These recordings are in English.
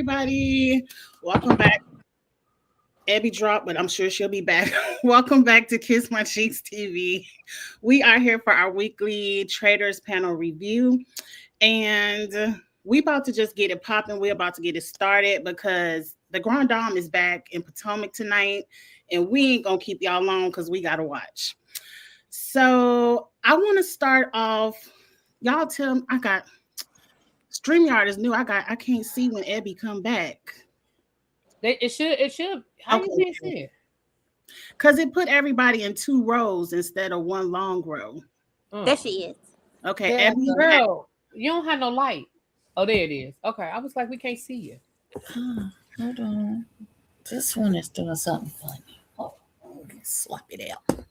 everybody. Welcome back. Abby dropped, but I'm sure she'll be back. Welcome back to Kiss My Cheeks TV. We are here for our weekly Traders panel review, and we about to just get it popping. We're about to get it started because the Grand Dame is back in Potomac tonight, and we ain't gonna keep y'all long because we gotta watch. So I want to start off. Y'all tell me, I got StreamYard is new. I can't see when Abby come back. It should. How you can't see it? Because it put everybody in two rows instead of one long row. There she is. Okay, Yeah, Abby. girl, you don't have no light. Oh, there it is. Okay, I was like, we can't see you. Hold on. This one is doing something funny. Oh, swap it out.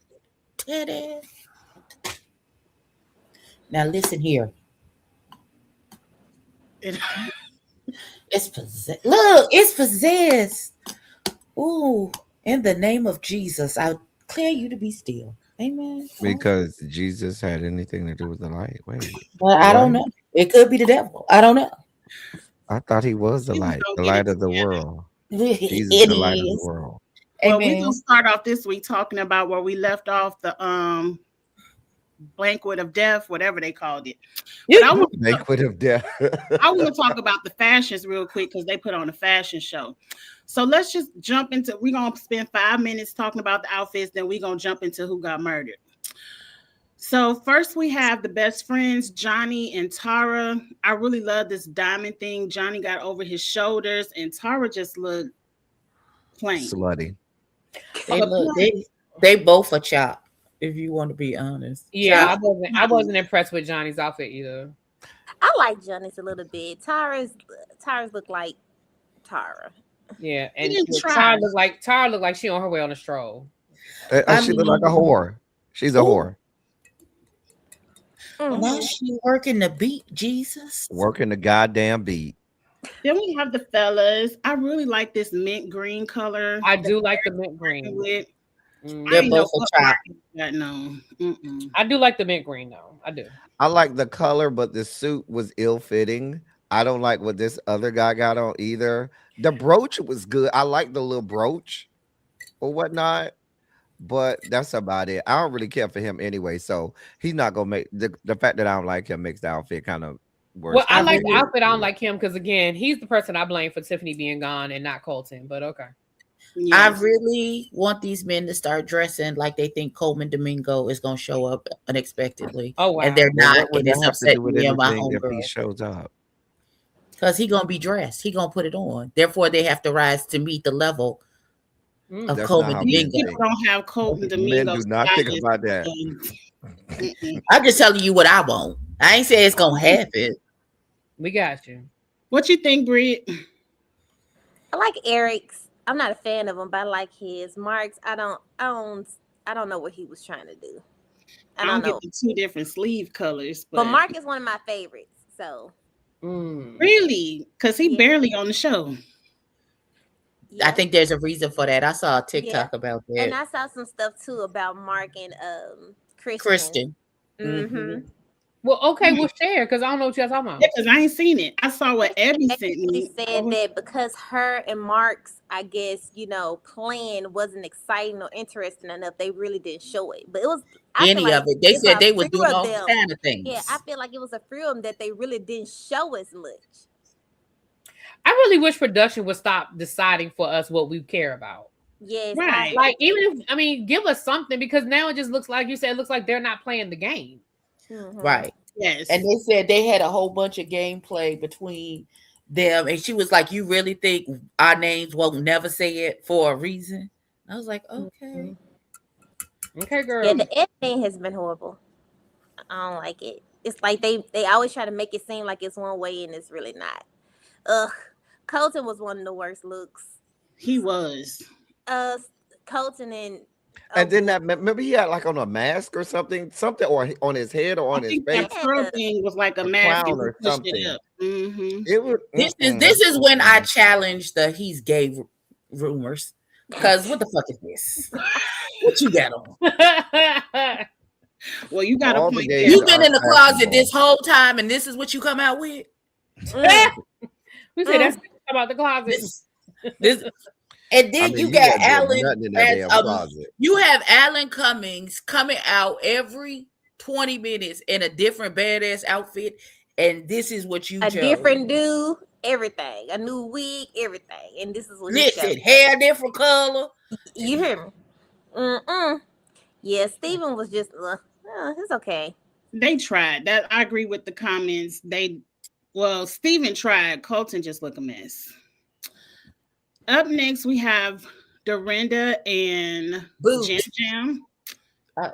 Ta-da. Now listen here. It's possessed. Look, it's possessed. Ooh, in the name of Jesus, I declare you to be still. Amen. Because Jesus had anything to do with the light. Wait. Well, I don't know. It could be the devil. I don't know. I thought he was the light of the world. Jesus, It the light is. of the world. Well, Amen. we're gonna start off this week talking about where we left off the banquet of death, whatever they called it. But Banquet of death. I want to talk about the fashions real quick because they put on a fashion show. So let's just jump into. We're gonna spend 5 minutes talking about the outfits, then we're gonna jump into who got murdered. So first we have the best friends, Johnny and Tara. I really love this diamond thing. Johnny got over his shoulders, and Tara just looked plain. Slutty. They both are chopped. If you want to be honest. Yeah, I wasn't impressed with Johnny's outfit either. I like Johnny's a little bit. Tara's look like Tara. Yeah, and Tara looked like she on her way on a stroll. She looked like a whore. She's a whore. Mm-hmm. Now she working the beat, Jesus. Working the goddamn beat. Then we have the fellas. I really like this mint green color. I do like the mint green. They're both a chop. No. I do like the mint green though. I do. I like the color, but the suit was ill-fitting. I don't like what this other guy got on either. The brooch was good. I like the little brooch or whatnot, but that's about it. I don't really care for him anyway, so he's not gonna make the fact that I don't like him makes the outfit kind of worse. Well, I like the outfit. I don't like him because again, he's the person I blame for Tiffany being gone and not Colton. But okay. Yes. I really want these men to start dressing like they think Coleman Domingo is going to show up unexpectedly. Oh, wow. And they're not. And it's upsetting me and my if homegirl. he shows up. Because he's going to be dressed. He's going to put it on. Therefore, they have to rise to meet the level of Coleman Domingo. People don't have Coleman Domingo. Men do not think about that. I'm just telling you what I want. I ain't saying it's going to happen. We got you. What you think, Britt? I like Eric's. I'm not a fan of him, but I like his. Mark's, I don't know what he was trying to do. I don't know. Get the two different sleeve colors, but Mark is one of my favorites. So really, because he barely on the show. Yeah. I think there's a reason for that. I saw a TikTok about that, and I saw some stuff too about Mark and Kristen. Mm-hmm. Well, okay, we'll share because I don't know what y'all talking about. Yeah, because I ain't seen it. I saw what Abby sent me. He said that because her and Mark's, I guess, plan wasn't exciting or interesting enough, they really didn't show it. But it was any of it. They said they were doing all kind of things. Yeah, I feel like it was a few of them that they really didn't show as much. I really wish production would stop deciding for us what we care about. Yes, right. Like even if give us something because now it just looks like you said. It looks like they're not playing the game. Mm-hmm. Right. Yes. And they said they had a whole bunch of gameplay between them. And she was like, you really think our names won't never say it for a reason? I was like, okay. Okay, girl. Yeah, the editing has been horrible. I don't like it. It's like they always try to make it seem like it's one way and it's really not. Colton was one of the worst looks. He was. Colton and then that, remember he had like on a mask or something or on his head or on his face. That thing was like a mask or something. It was. This is when I challenged the he's gay rumors. Because what the fuck is this? What you got on? Well, you got a point. You've been in the closet this whole time, and this is what you come out with. We said About the closet. This, and then you got wouldn't do Alan nothing in that as damn closet. you have Alan Cummings coming out every 20 minutes in a different badass outfit, and this is what you A chose. different dude, everything, a new wig, everything, and this is what he Listen, chose. hair different color. You hear me? Yeah, Steven was just, it's okay. They tried that. I agree with the comments. Steven tried. Colton just look a mess. Up next, we have Dorinda and Boots. Jam Jam.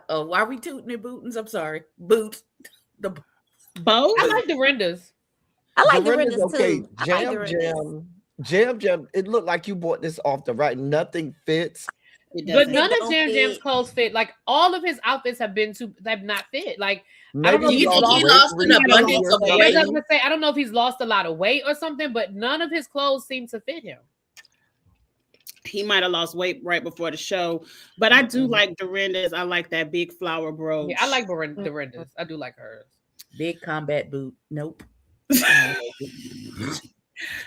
Why are we tooting and bootings? I'm sorry. Boots. The Both? I like Dorinda's. I like Dorinda's Dorinda's okay. too. I like Dorinda's. Jam. It looked like you bought this off the right. Nothing fits. It But doesn't. none It of don't Jam Jam's fit. clothes fit. Like all of his outfits have not fit. Like Maybe I don't know Do if you he's think he lost. lost an abundance of Yeah, I weight? was gonna say I don't know if he's lost a lot of weight or something, but none of his clothes seem to fit him. He might have lost weight right before the show, but I do like Dorinda's. I like that big flower brooch. Yeah, I like Dorinda's. I do like hers. Big combat boot. Nope.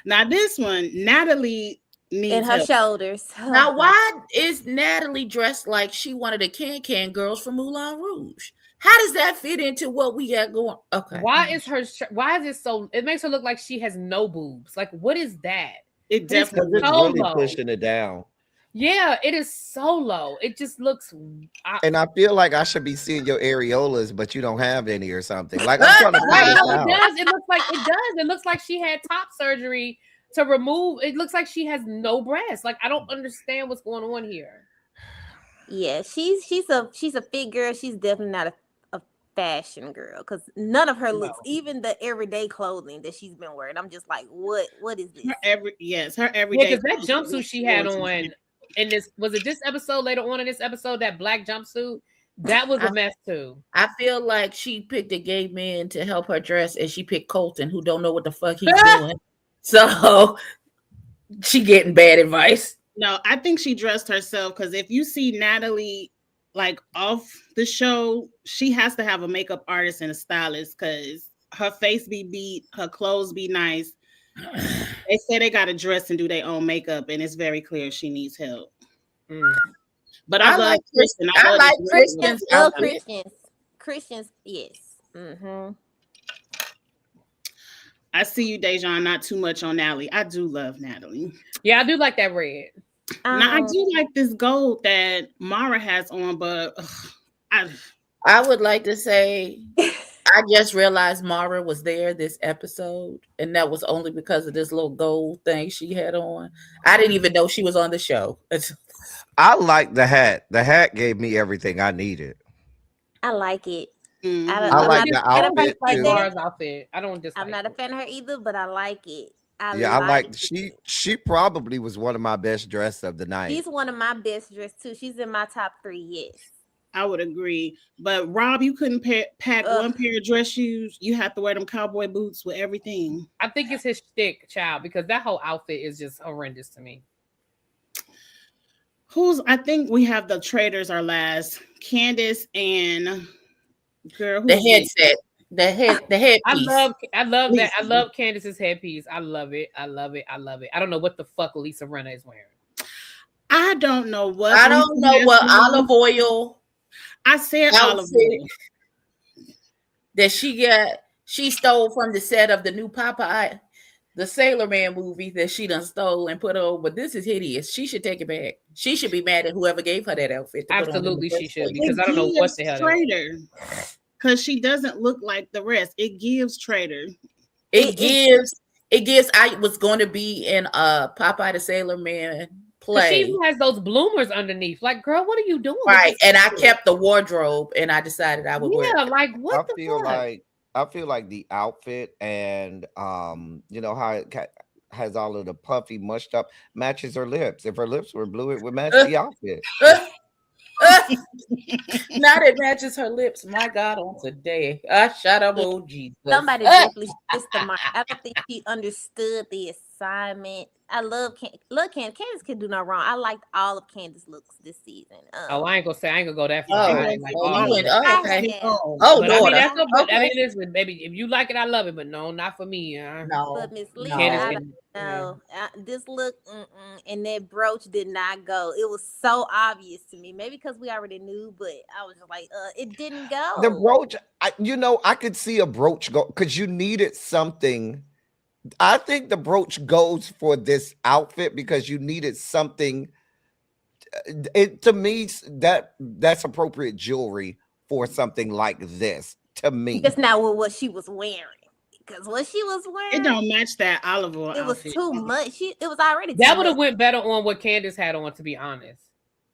Now this one, Natalie needs In her help. shoulders. Now, why is Natalie dressed like she one of the Can girls from Moulin Rouge? How does that fit into what we got going? Okay. Why is it so? It makes her look like she has no boobs. Like what is that? It It's definitely. It's so really low. pushing it down. Yeah, it is so low. It just looks. And I feel like I should be seeing your areolas, but you don't have any or something. Like I'm trying to Right, figure no, this it out. does. It looks like it does. It looks like she had top surgery to remove. It looks like she has no breasts. Like I don't understand what's going on here. Yeah, she's a fit girl. She's definitely not a fashion girl because none of her looks, even the everyday clothing that she's been wearing, I'm just like, what is this? Her everyday. Yeah, because that jumpsuit she had on in this was it this episode later on in this episode, that black jumpsuit, that was a mess too. I feel like she picked a gay man to help her dress, and she picked Colton, who don't know what the fuck he's doing. So she getting bad advice. No, I think she dressed herself because if you see Natalie like off the show, she has to have a makeup artist and a stylist because her face be beat, her clothes be nice. They say they got to dress and do their own makeup, and it's very clear she needs help. But I love Kristen. I like Christians. Christians, yes. I see you, Dejan. Not too much on Natalie. I do love Natalie. Yeah, I do like that red. Now I do like this gold that Mara has on, but I would like to say I just realized Mara was there this episode, and that was only because of this little gold thing she had on. I didn't even know she was on the show. I like the hat. The hat gave me everything I needed. I like it. I like the outfit like too. Mara's outfit. I don't just. I'm not a fan of her either, but I like it. I like she probably was one of my best dressed of the night. She's one of my best dressed too. She's in my top 3, yes. I would agree. But Rob, you couldn't pack one pair of dress shoes. You have to wear them cowboy boots with everything. I think it's his shtick, child, because that whole outfit is just horrendous to me. I think we have the traders are last. Candace and girl. The headset. The headpiece. I love that. I love Candace's headpiece. I love it. I don't know what the fuck Lisa Rinna is wearing. I don't know what. I don't know what olive oil. I said olive oil. That she stole from the set of the new Popeye, the Sailor Man movie that she done stole and put on. But this is hideous. She should take it back. She should be mad at whoever gave her that outfit. Absolutely, she should, because I don't know what the hell. Trader. Because she doesn't look like the rest. It gives Trader. It gives. I was going to be in Popeye the Sailor Man play. She has those bloomers underneath. Like, girl, what are you doing? Right, and I kept the wardrobe, and I decided I would wear it. Like what the fuck? I feel like the outfit and you know how it has all of the puffy mushed up matches her lips. If her lips were blue, it would match the outfit. Now it matches her lips. My God, on today. Shut up, old Jesus. Somebody definitely missed the mark. I don't think she understood the assignment I love Candace. Candace can do no wrong. I liked all of Candace's looks this season. I ain't gonna go that far. Oh, I like you went. Okay. Oh, Oh, but I mean, daughter. that's no, but I Okay. mean, listen, baby, if you like it, I love it, but no, not for me. No. But Miss Lisa, Candace I can- don't know. This look and that brooch did not go. It was so obvious to me. Maybe because we already knew, but I was just like, it didn't go. The brooch, I could see a brooch go because you needed something. I think the brooch goes for this outfit because you needed something. To me, that's appropriate jewelry for something like this. To me, Just not with what she was wearing. Because what she was wearing, It don't match that olive oil it was outfit. too much. It was already too that would have much. went better on what Candace had on, to be honest.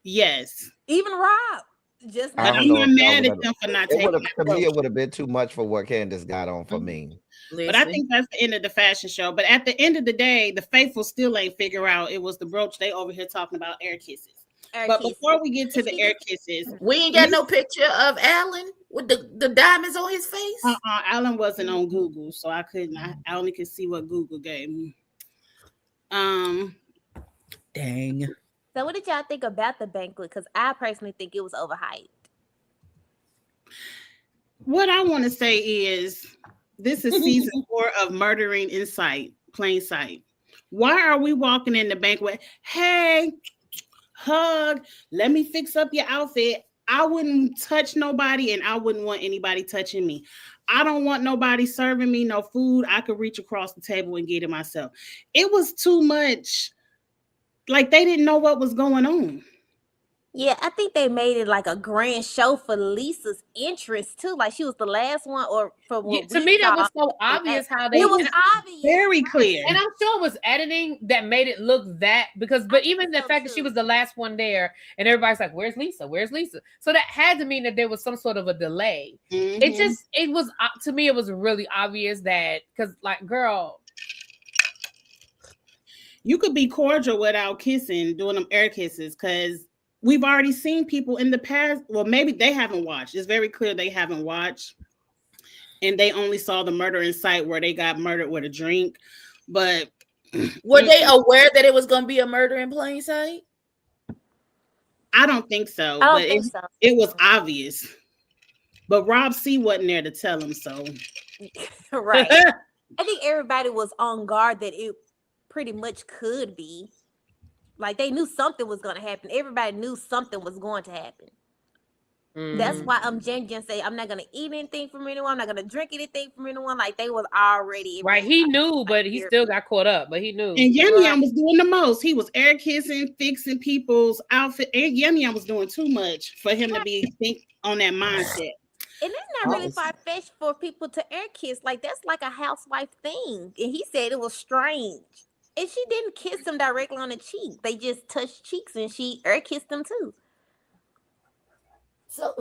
Yes. Even Rob. Just I But don't I'm know not if that mad at would've- them for not it taking would have that to me. brooch. It would have been too much for what Candace got on for me. But I think that's the end of the fashion show. But at the end of the day, the faithful still ain't figure out it was the brooch. They over here talking about air kisses. But before we get to the air kisses, we ain't got no picture of Alan with the diamonds on his face. Alan wasn't on Google, so I couldn't. I only could see what Google gave me. Dang. So what did y'all think about the banquet? Because I personally think it was overhyped. What I want to say is this is season 4 of Murdering in Sight, Plain Sight. Why are we walking in the banquet? Hey, hug, let me fix up your outfit. I wouldn't touch nobody and I wouldn't want anybody touching me. I don't want nobody serving me no food. I could reach across the table and get it myself. It was too much. Like they didn't know what was going on. Yeah, I think they made it like a grand show for Lisa's entrance too. Like she was the last one, or for what To me, that was so obvious how they. It was obvious, very clear, and I'm sure it was editing that made it look that because. But even the fact that she was the last one there, and everybody's like, "Where's Lisa? Where's Lisa?" So that had to mean that there was some sort of a delay. It was to me, it was really obvious that because, like, girl. You could be cordial without kissing, doing them air kisses, because we've already seen people in the past. Well, maybe they haven't watched. It's very clear they haven't watched. And they only saw the Murder in Sight where they got murdered with a drink. But were they aware that it was going to be a murder in plain sight? I don't think so. I don't think so. It was obvious. But Rob C wasn't there to tell him so. Right. I think everybody was on guard that it pretty much could be. Like they knew something was going to happen. Everybody knew something was going to happen. That's why Jen say I'm not going to eat anything from anyone. I'm not going to drink anything from anyone. Like they was already right. He knew, but he still got caught up. But he knew. And Yum Yum was doing the most. He was air kissing, fixing people's outfit. And Yum Yum was doing too much for him to be on that mindset. And it's not really far-fetched for people to air kiss. Like that's like a housewife thing. And he said it was strange. And she didn't kiss him directly on the cheek. They just touched cheeks and she air kissed him too.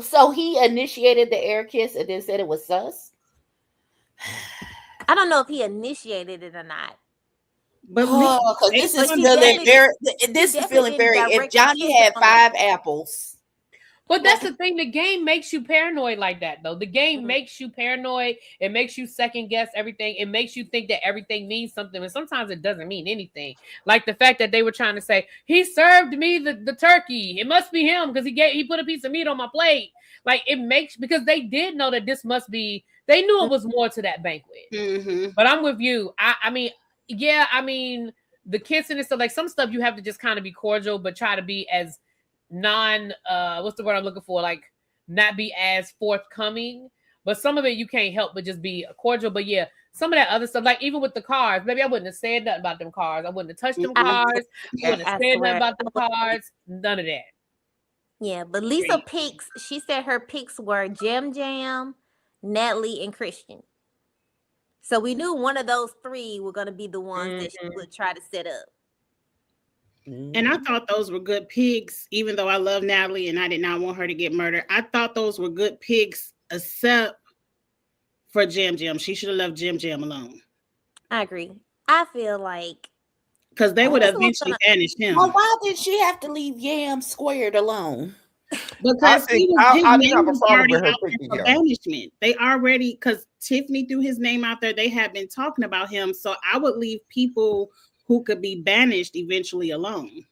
So he initiated the air kiss and then said it was sus? I don't know if he initiated it or not. But this is feeling very if Johnny had 5 apples. But that's the thing. The game makes you paranoid like that, though. The game makes you paranoid. It makes you second guess everything. It makes you think that everything means something, and sometimes it doesn't mean anything. Like the fact that they were trying to say he served me the turkey. It must be him because he put a piece of meat on my plate. Like it makes because they did know that this must be. They knew it was more to that banquet. But I'm with you. I mean, the kissing and stuff. Like some stuff you have to just kind of be cordial, but try to be as what's the word I'm looking for? Like not be as forthcoming, but some of it you can't help but just be cordial. But yeah, some of that other stuff, like even with the cards, maybe I wouldn't have said nothing about them cards. I wouldn't have touched them cards. I wouldn't have said nothing about them cards. None of that. Yeah, but Lisa picks. She said her picks were Jam, Natalie, and Christian. So we knew one of those 3 were going to be the ones that she would try to set up. And I thought those were good picks, even though I love Natalie and I did not want her to get murdered. I thought those were good picks, except for Jam. She should have left Jam alone. I agree. I feel like because they would have eventually banished him. Well, why did she have to leave Yam squared alone? Because I have a problem with her picking banishment. They already, because Tiffany threw his name out there, they had been talking about him. So I would leave people who could be banished eventually alone.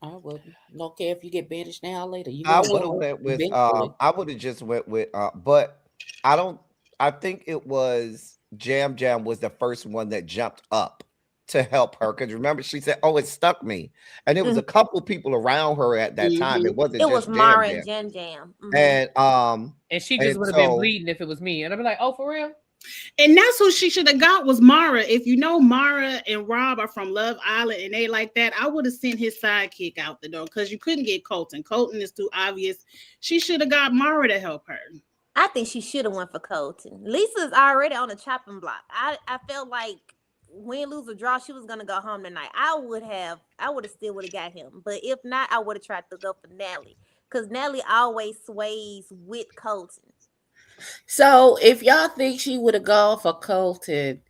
I wouldn't. Don't care if you get banished now or later. You I gonna would have go went with eventually. I would have just went with but I don't I think it was Jam Jam was the first one that jumped up to help her, because remember she said, "Oh, it stuck me," and it was a couple people around her at that time. It wasn't It was just Jam Mara Jam. and Jam Jam. And And she just and would have been so bleeding if it was me. And I'd be like, oh, for real? And that's who she should have got was Mara. If you know Mara and Rob are from Love Island and they like that, I would have sent his sidekick out the door because you couldn't get Colton. Colton is too obvious. She should have got Mara to help her. I think she should have went for Colton. Lisa's already on the chopping block. I felt like win, lose, or draw, she was gonna go home tonight. I would have still would have got him. But if not, I would have tried to go for Natalie. Because Natalie always sways with Colton. So if y'all think she would have gone for Colton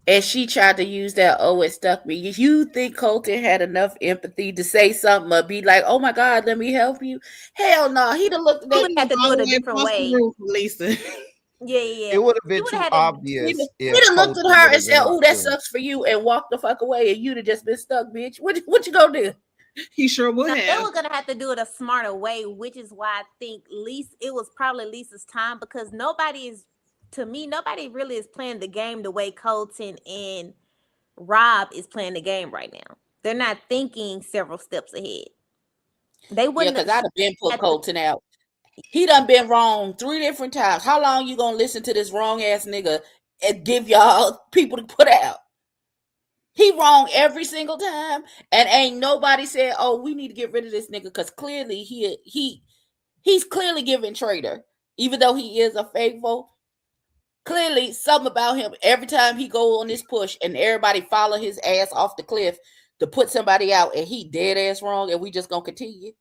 and she tried to use that, oh, it stuck me, you think Colton had enough empathy to say something or be like, oh my God, let me help you? Hell no. He'd have looked at He would have that. to do it a different way. Lisa. Yeah. it would have been too obvious. He'd have looked at her and said, oh, that sucks for you, and walked the fuck away, and you'd have just been stuck, bitch. What you gonna do? He sure would Now, have. they were gonna have to do it a smarter way, which is why I think it was probably Lisa's time, because nobody really is playing the game the way Colton and Rob is playing the game right now. They're not thinking several steps ahead. They wouldn't. Yeah, because I'd have been put Colton out. He done been wrong 3 different times. How long you gonna listen to this wrong ass nigga and give y'all people to put out? He wrong every single time, and ain't nobody said, "Oh, we need to get rid of this nigga," because clearly he's clearly giving traitor, even though he is a faithful. Clearly, something about him. Every time he go on this push, and everybody follow his ass off the cliff to put somebody out, and he dead ass wrong, and we just gonna continue.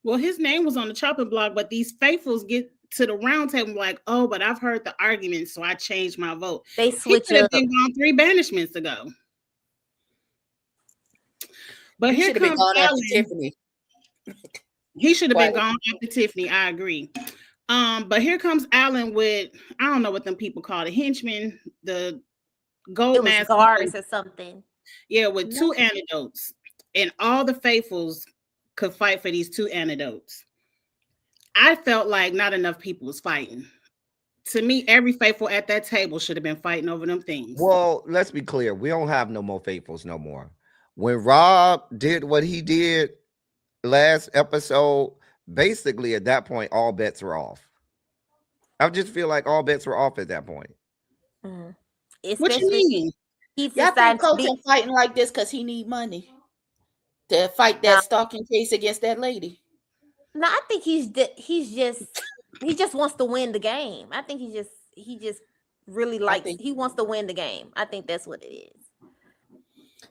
Well, his name was on the chopping block, but these faithfuls get to the round table like, oh, but I've heard the argument, so I changed my vote. They switch He could have up. been gone 3 banishments ago. But He here should have been comes gone after Alan. Tiffany. He should have been gone after Tiffany. I agree. But here comes Alan with, I don't know what them people call the henchmen, the gold mask guards or something. Yeah, with 2 antidotes, and all the faithfuls could fight for these 2 antidotes. I felt like not enough people was fighting. To me, every faithful at that table should have been fighting over them things. Well, let's be clear. We don't have no more faithfuls no more. When Rob did what he did last episode, basically at that point, all bets were off. I just feel like all bets were off at that point. What you mean? Y'all think Colton fighting like this because he need money to fight that stalking case against that lady? No, I think he just wants to win the game. I think he just really likes. He wants to win the game. I think that's what it is.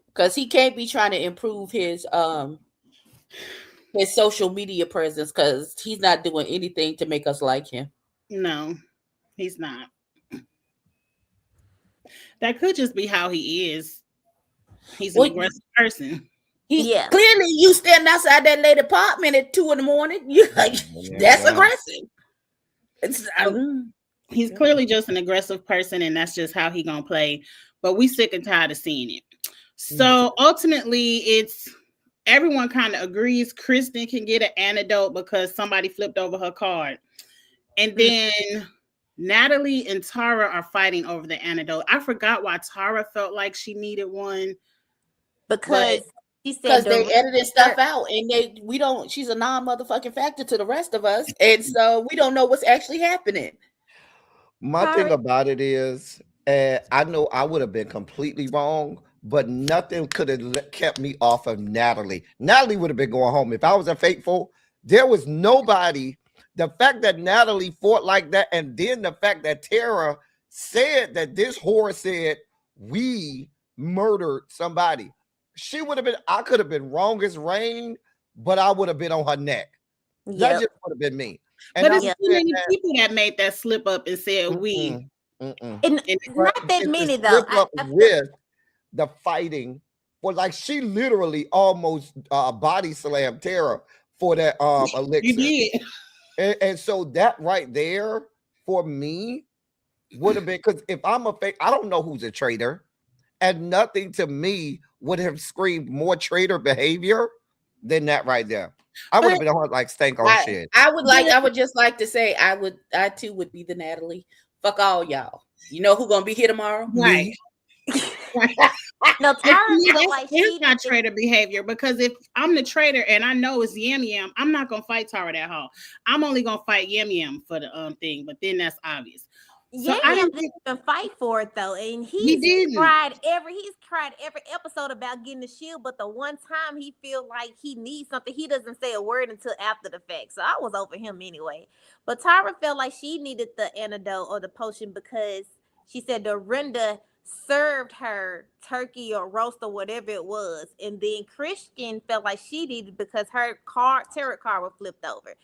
Because he can't be trying to improve his social media presence, because he's not doing anything to make us like him. No, he's not. That could just be how he is. He's an aggressive person. Clearly, you standing outside that lady apartment at 2 a.m. You like that's aggressive. He's clearly just an aggressive person, and that's just how he gonna play. But we sick and tired of seeing it. So ultimately, it's everyone kind of agrees Kristen can get an antidote because somebody flipped over her card, and then Natalie and Tara are fighting over the antidote. I forgot why Tara felt like she needed one because they edited stuff out, and we don't. She's a non-motherfucking factor to the rest of us, and so we don't know what's actually happening. My thing about it is, I know I would have been completely wrong, but nothing could have kept me off of Natalie. Natalie would have been going home. If I was a faithful, there was nobody. The fact that Natalie fought like that, and then the fact that Tara said that this whore said, we murdered somebody. She would have been, I could have been wrong as rain, but I would have been on her neck. That just would have been me. And but it's too many people that made that slip up and said we. And not that many though. With the fighting, for like she literally almost body slammed Tara for that elixir. You did. And so that right there for me would have been, because if I'm a fake, I don't know who's a traitor. and nothing to me would have screamed more traitor behavior than that right there. I would have But been on like stank on shit. I would just like to say I too would be the Natalie. Fuck all y'all. You know who gonna be here tomorrow? right. Me. Right. No, And to Tara me, felt like that's she not needed. traitor behavior, because if I'm the traitor and I know it's Yam Yam, I'm not gonna fight Tara that hard. I'm only gonna fight Yam Yam for the thing, but then that's obvious. So Yam I Yam don't didn't think even fight for it though, and he didn't. he's tried every episode about getting the shield, but the one time he feel like he needs something, he doesn't say a word until after the fact. So I was over him anyway. But Tyra felt like she needed the antidote or the potion because she said Dorinda served her turkey or roast or whatever it was, and then Christian felt like she needed because her tarot card was flipped over.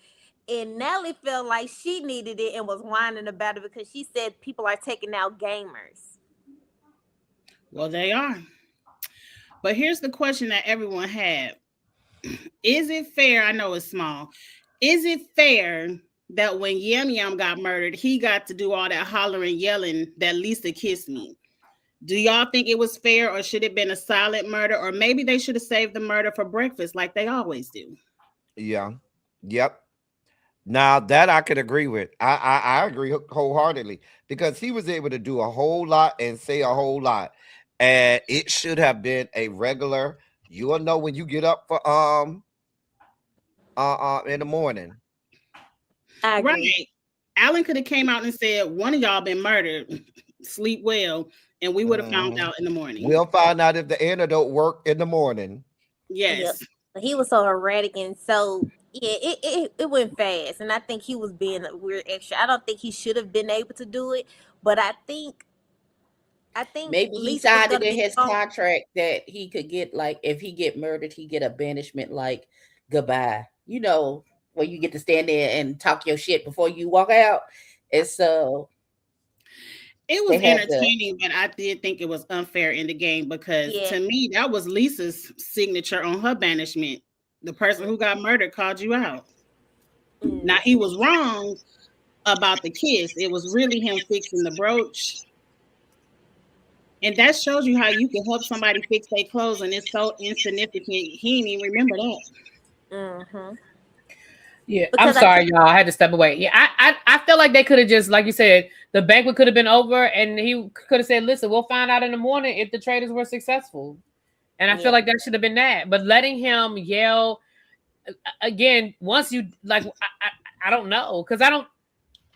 And Nellie felt like she needed it and was whining about it because she said people are taking out gamers. Well, they are. But here's the question that everyone had. Is it fair? I know it's small. Is it fair that when Yam Yam got murdered, he got to do all that hollering, yelling that Lisa kissed me? Do y'all think it was fair, or should it have been a silent murder? Or maybe they should have saved the murder for breakfast like they always do? Yeah. Yep. Now that I could agree with. I agree wholeheartedly because he was able to do a whole lot and say a whole lot. And it should have been a regular, you'll know when you get up for in the morning. I agree. Right. Alan could have came out and said, one of y'all been murdered. Sleep well. And we would have found out in the morning. We'll find out if the antidote worked in the morning. Yes. Yep. He was so erratic and so it went fast, and I think he was being a weird extra. I don't think he should have been able to do it, but I think Maybe he Lisa was signed it gonna in be his gone. contract that he could get, like, if he get murdered, he get a banishment, like goodbye. You know, where you get to stand there and talk your shit before you walk out. And so it was they had to. entertaining, but I did think it was unfair in the game because Yeah. to me, that was Lisa's signature on her banishment. The person who got murdered called you out. Now, he was wrong about the kiss. It was really him fixing the brooch. And that shows you how you can help somebody fix their clothes, and it's so insignificant. He didn't even remember that. Mm-hmm. Yeah, Because I'm sorry, y'all. I had to step away. Yeah, I feel like they could have just, like you said, the banquet could have been over, and he could have said, "Listen, we'll find out in the morning if the traders were successful." And I feel like that should have been that. But letting him yell again, once you like, I don't know, because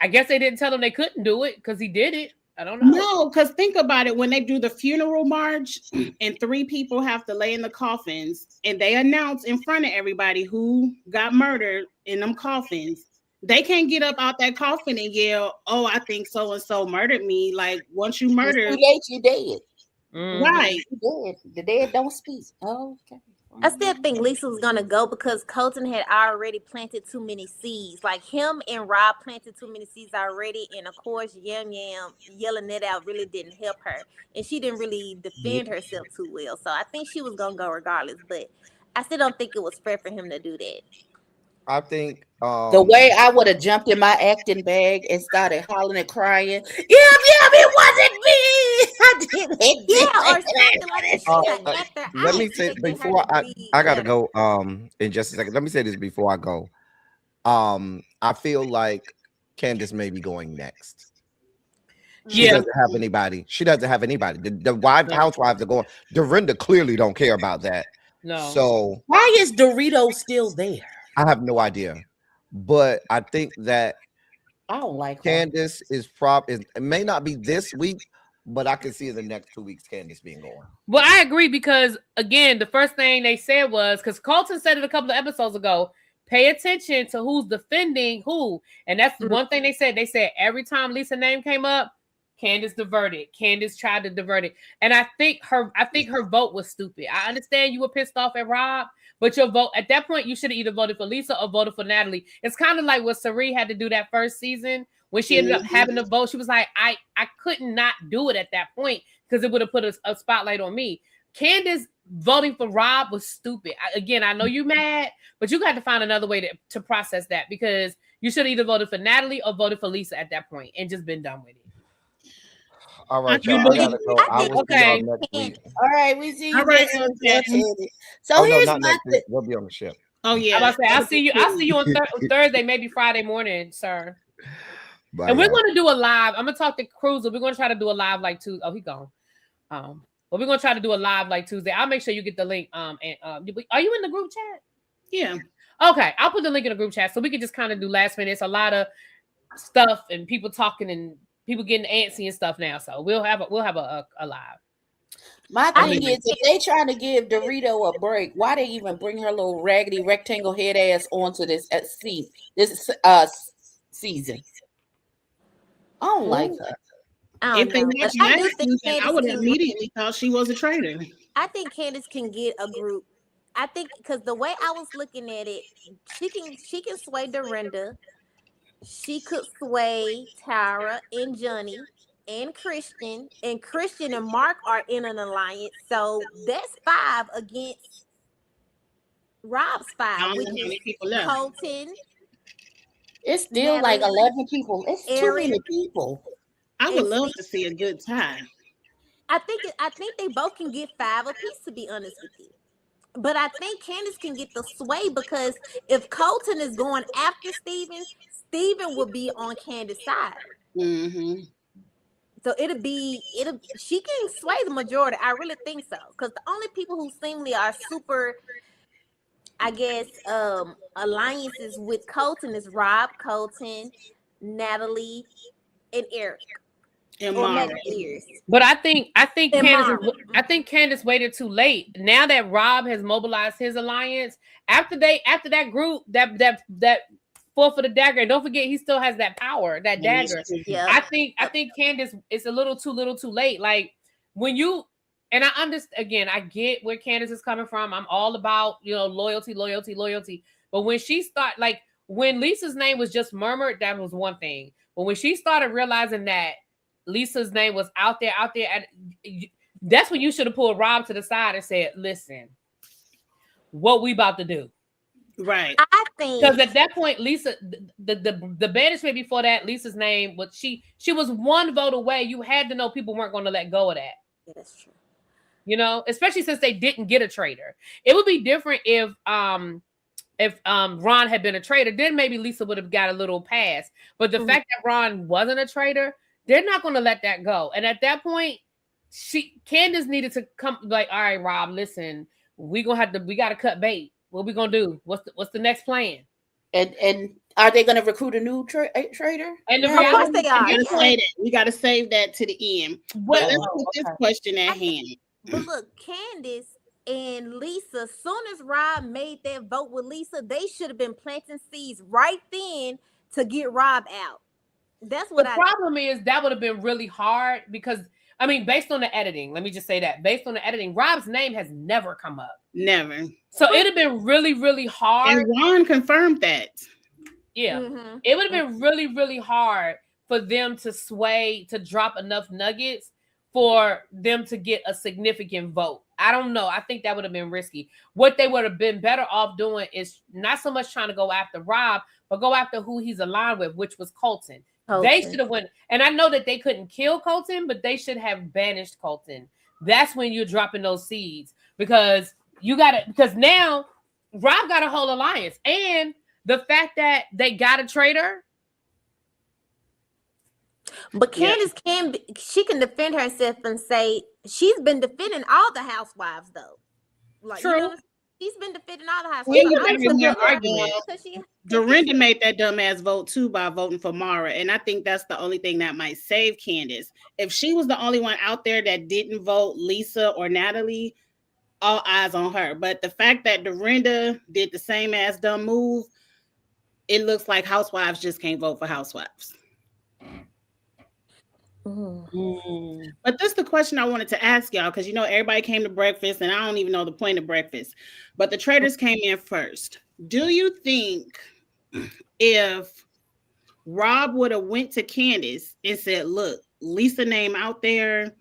I guess they didn't tell him they couldn't do it because he did it. I don't know. No, because think about it. When they do the funeral march and 3 people have to lay in the coffins and they announce in front of everybody who got murdered in them coffins, they can't get up out that coffin and yell, "Oh, I think so and so murdered me." Like, once you murder, It's too late, you dead. Right. You dead. The dead don't speak. Oh, okay. I still think Lisa was gonna go because Colton had already planted too many seeds. Like, him and Rob planted too many seeds already, and of course, Yam Yam yelling it out really didn't help her, and she didn't really defend herself too well. So I think she was gonna go regardless, but I still don't think it was fair for him to do that. I think The way I would have jumped in my acting bag and started hollering and crying, "Yum, it wasn't me. I didn't hit Yeah, or something like that. She got actor. let me say before I gotta go in just a second. Let me say this before I go. I feel like Candace may be going next. She doesn't have anybody. She doesn't have anybody. The housewives are going. Dorinda clearly don't care about that. No. So why is Dorito still there? I have no idea. But I think that I don't like Candace is it may not be this week, but I can see in the next 2 weeks Candace being gone. Well, I agree because again, the first thing they said was because Colton said it a couple of episodes ago. Pay attention to who's defending who, and that's one thing they said. They said every time Lisa's name came up, Candace diverted. Candace tried to divert it, and I think her vote was stupid. I understand you were pissed off at Rob, but your vote at that point, you should have either voted for Lisa or voted for Natalie. It's kind of like what Sari had to do that first season when she ended up having to vote. She was like, I couldn't not do it at that point because it would have put a spotlight on me. Candace voting for Rob was stupid. I know you're mad, but you got to find another way to process that because you should have either voted for Natalie or voted for Lisa at that point and just been done with it. All right, You y'all. I believe? gotta go. I I think will see y'all Okay. next Candace. week. All right, we see you All right, next week. Elton. So Oh no, here's not my next week. We'll be on the ship. Oh I'm yeah. about to say I'll see you on Thursday, maybe Friday morning, sir. Bye, And we're y'all. gonna do a live. I'm gonna talk to Cruiser. We're gonna try to do a live like Tuesday. Oh, he gone. But we're gonna try to do a live like Tuesday. I'll make sure you get the link. And are you in the group chat? Yeah. Okay, I'll put the link in the group chat so we can just kind of do last minute. It's a lot of stuff and people talking and people getting antsy and stuff now. So we'll have a live. My I thing think is, if they trying to give Dorito a break, why they even bring her little raggedy rectangle head ass onto this season? I don't like her. I If don't they know, but watched I last do think season, I Candace would can. have immediately thought she was a traitor. I think Candace can get a group. I think because the way I was looking at it, she can sway Dorinda. She could sway Tara and Johnny and Christian and Mark are in an alliance. So that's 5 against Rob's I 5, don't which know how is many people left. Colton, It's still like Natalie, 11 people. It's too Eric, many people. I would and love Steve. to see a good tie. I think they both can get 5 apiece, to be honest with you. But I think Candace can get the sway because if Colton is going after Steven, Steven will be on Candace's side. Mm-hmm. So she can sway the majority. I really think so. Because the only people who seemingly are super, I guess, alliances with Colton is Rob, Colton, Natalie, and Eric. And Or Mara. maybe Ears. But I think And Mara. Candace waited too late. Now that Rob has mobilized his alliance, after that group that fought for the dagger, and don't forget he still has that power, that dagger. Yeah. I think Candace is a little too late. Like when you and I understand again, I get where Candace is coming from. I'm all about loyalty. But when she when Lisa's name was just murmured, that was one thing. But when she started realizing that Lisa's name was out there, that's when you should have pulled Rob to the side and said, "Listen, what we about to do?" Right. I think Because at that point, Lisa, the banishment before that, Lisa's name was she was one vote away. You had to know people weren't going to let go of that. Yeah, that's true. Especially since they didn't get a traitor. It would be different if Ron had been a traitor. Then maybe Lisa would have got a little pass. But the fact that Ron wasn't a traitor, they're not going to let that go. And at that point, Candace needed to come like, all right, Rob, listen, we got to cut bait. What we going to do? What's the next plan? And are they going to recruit a new traitor? And the Of course reality, they are. We got to save that to the end. But let's put this question at hand. But look, Candace and Lisa, as soon as Rob made that vote with Lisa, they should have been planting seeds right then to get Rob out. That's what the problem is that would have been really hard because based on the editing, let me just say that based on the editing, Rob's name has never come up. Never. So it'd have been really, really hard. And Ron confirmed that. Yeah. It would have been really, really hard for them to drop enough nuggets for them to get a significant vote. I don't know. I think that would have been risky. What they would have been better off doing is not so much trying to go after Rob, but go after who he's aligned with, which was Colton. They should have went. And I know that they couldn't kill Colton, but they should have banished Colton. That's when you're dropping those seeds because now Rob got a whole alliance. And the fact that they got a traitor. But Candace she can defend herself and say she's been defending all the housewives though. Like, true. She's been defending all the housewives. Dorinda made that dumbass vote too by voting for Mara, and I think that's the only thing that might save Candace. If she was the only one out there that didn't vote Lisa or Natalie, all eyes on her. But the fact that Dorinda did the same ass dumb move, it looks like housewives just can't vote for housewives. But this is the question I wanted to ask y'all because everybody came to breakfast and I don't even know the point of breakfast, but the traders came in first. Do you think if Rob would have went to Candace and said, look, Lisa name out there,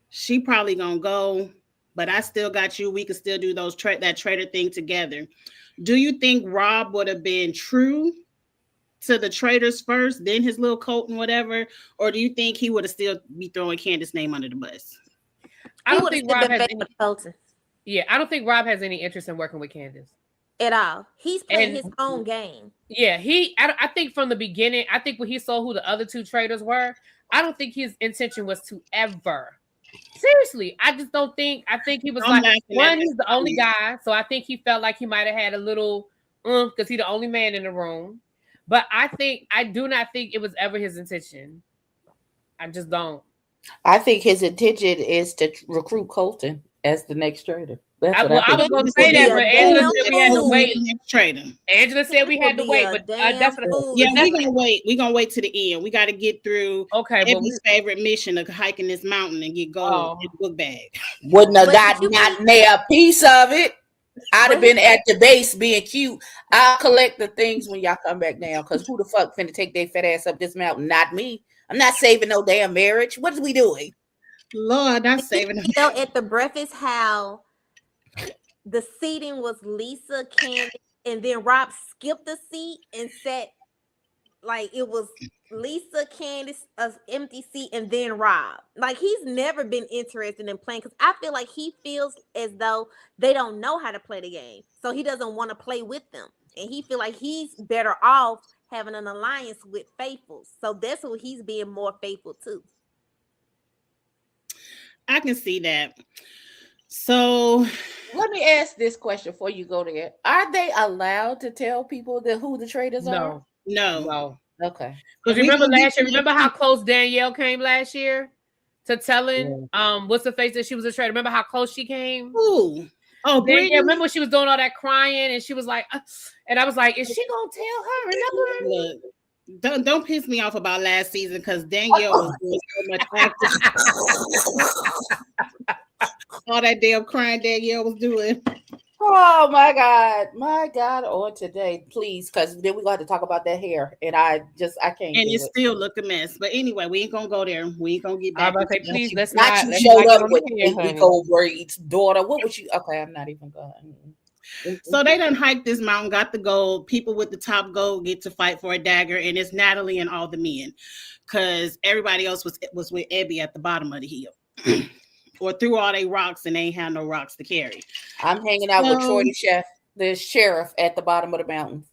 she probably gonna go, but I still got you, we could still do that trader thing together, do you think Rob would have been true to the Traitors first, then his little cult and whatever, or do you think he would have still be throwing Candace's name under the bus? I don't think Rob has any. Colton Yeah, I don't think Rob has any interest in working with Candace at all. He's playing And- his own game. Yeah, I think from the beginning, I think when he saw who the other two traitors were, I don't think his intention was to ever. Seriously, I just don't think. I think he was I'm like, laughing at one, this he's the only guy, so I think he felt like he might have had a little because he's the only man in the room. But I do not think it was ever his intention. I just don't. I think his intention is to recruit Colton as the next traitor. That's what I was going to say that, but Angela said we had to wait. Angela said we had to wait, but that's what. Yeah, we're gonna wait. We're gonna wait to the end. We got to get through. Okay, Ebbie's favorite mission of hiking this mountain and get gold in the book bag. Wouldn't have gotten not near a piece of it. I'd have been at the base being cute. I'll collect the things when y'all come back down. Because who the fuck finna take their fat ass up this mountain? Not me. I'm not saving no damn marriage. What is we doing? Lord, not saving. You know, at the breakfast, how the seating was Lisa, Candace, and then Rob skipped the seat and sat like it was Lisa, Candace, an empty seat, and then Rob. Like he's never been interested in playing because I feel like he feels as though they don't know how to play the game, so he doesn't want to play with them, and he feel like he's better off having an alliance with faithfuls. So that's what he's being more faithful to. I can see that. So let me ask this question before you go there. Are they allowed to tell people who the traitors are? No. Okay. Because remember last year, remember how close Danielle came last year to telling what's the face that she was a traitor? Remember how close she came? Ooh. Oh, Danielle, remember when she was doing all that crying and she was like, and I was like, is she gonna tell her? Remember? Look, don't piss me off about last season because Danielle was doing so much acting. All that damn crying Danielle was doing. Oh my God! On today, please, because then we're gonna have to talk about that hair, and I can't. And it still look a mess. But anyway, we ain't gonna go there. We ain't gonna get back. I'm about to say, please, let's not. You showed up with 8-week-old Braid's daughter. What was you? Okay, I'm not even going. So they done hiked this mountain, got the gold. People with the top gold get to fight for a dagger, and it's Natalie and all the men, because everybody else was with Abby at the bottom of the hill. Or threw all they rocks and they ain't have no rocks to carry. I'm hanging out with Troy the sheriff at the bottom of the mountain.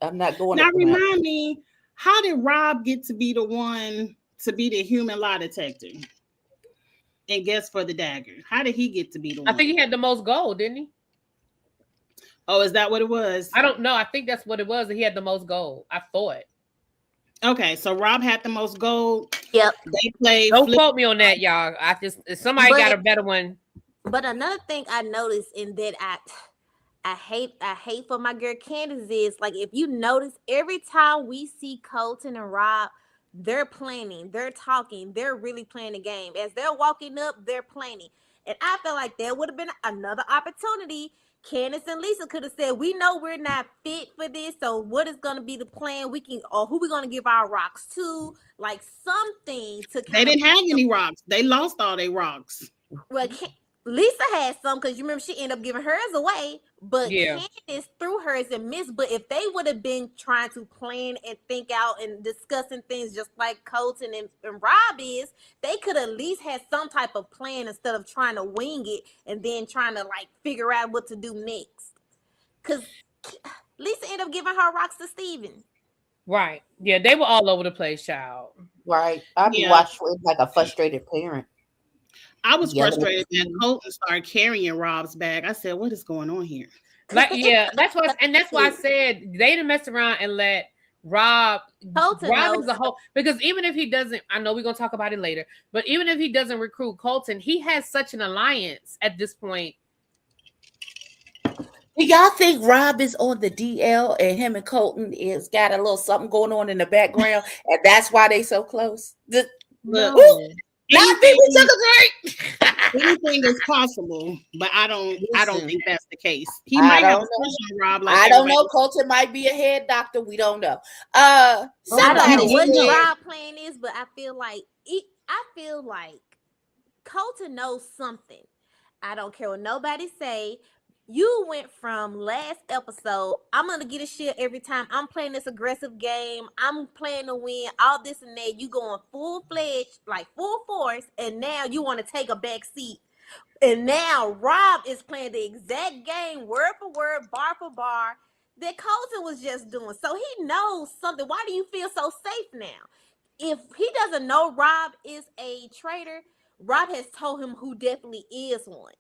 I'm not going. Now remind me, how did Rob get to be the one to be the human lie detector and guess for the dagger? How did he get to be the one? I think he had the most gold, didn't he? Oh, is that what it was? I don't know. I think that's what it was. That he had the most gold. I thought. Okay, so Rob had the most gold. Yep. They played. Don't quote me on that, y'all. Somebody got a better one. But another thing I noticed in that I hate for my girl Candace is like if you notice every time we see Colton and Rob, they're planning, they're talking, they're really playing the game. As they're walking up, they're planning. And I feel like there would have been another opportunity. Candace and Lisa could have said, we know we're not fit for this, so what is going to be the plan? Or who we going to give our rocks to? Like something to They didn't have any rocks. They lost all their rocks. Well, Lisa had some because you remember she ended up giving hers away, but Candace threw hers and missed. But if they would have been trying to plan and think out and discussing things just like Colton and Rob is, they could at least had some type of plan instead of trying to wing it and then trying to like figure out what to do next. Because Lisa ended up giving her rocks to Steven. Right. Yeah, they were all over the place, child. Right. I'd be watching like a frustrated parent. I was frustrated that Colton started carrying Rob's bag. I said, "What is going on here?" Like, that's why I said they didn't mess around and let Rob is a whole, because even if he doesn't, I know we're gonna talk about it later, but even if he doesn't recruit Colton, he has such an alliance at this point. Do y'all think Rob is on the DL and him and Colton is got a little something going on in the background, and that's why they so close? No. Anything is possible, but I don't think that's the case. He might have a crush on Rob. Like I don't know. Colton might be a head doctor. We don't know. I don't know what Rob plan is, but I feel like Colton knows something. I don't care what nobody say. you went from last episode, I'm gonna get a shit every time I'm playing this aggressive game, I'm playing to win, all this and that, you going full-fledged, like full force, and now you want to take a back seat. And now Rob is playing the exact game, word for word, bar for bar, that Colton was just doing. So he knows something. Why do you feel so safe now? If he doesn't know Rob is a traitor, Rob has told him who definitely is one.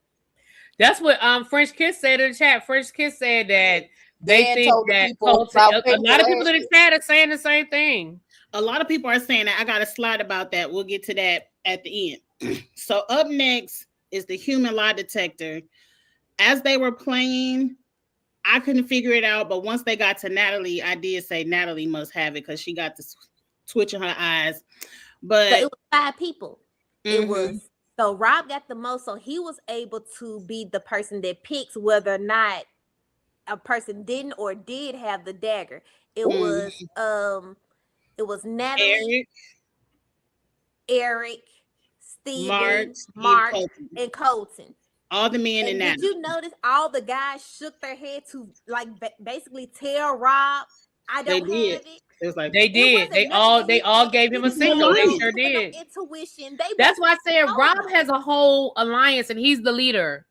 That's what French Kiss said in the chat. French Kiss said that they Dan think told the that people Colton, about a lot of Faithful people in the Ashley. chat are saying the same thing. A lot of people are saying that. I got a slide about that. We'll get to that at the end. So up next is the human lie detector. As they were playing, I couldn't figure it out, but once they got to Natalie, I did say Natalie must have it because she got the twitch in her eyes. But So it was 5 people. It mhm. was, so Rob got the most, so he was able to be the person that picks whether or not a person didn't or did have the dagger. It was Natalie, Eric, Eric, Mark, Steven, Steve, Mark, Colton. and Colton. All the men in And that. did you notice all the guys shook their head to like basically tell Rob, I They don't did. have it? It was like They It did. wasn't They nothing all that they he all said. gave him a It's signal. They alliance. sure With no did. intuition. They That's why I basically said told Rob him. has a whole alliance and he's the leader.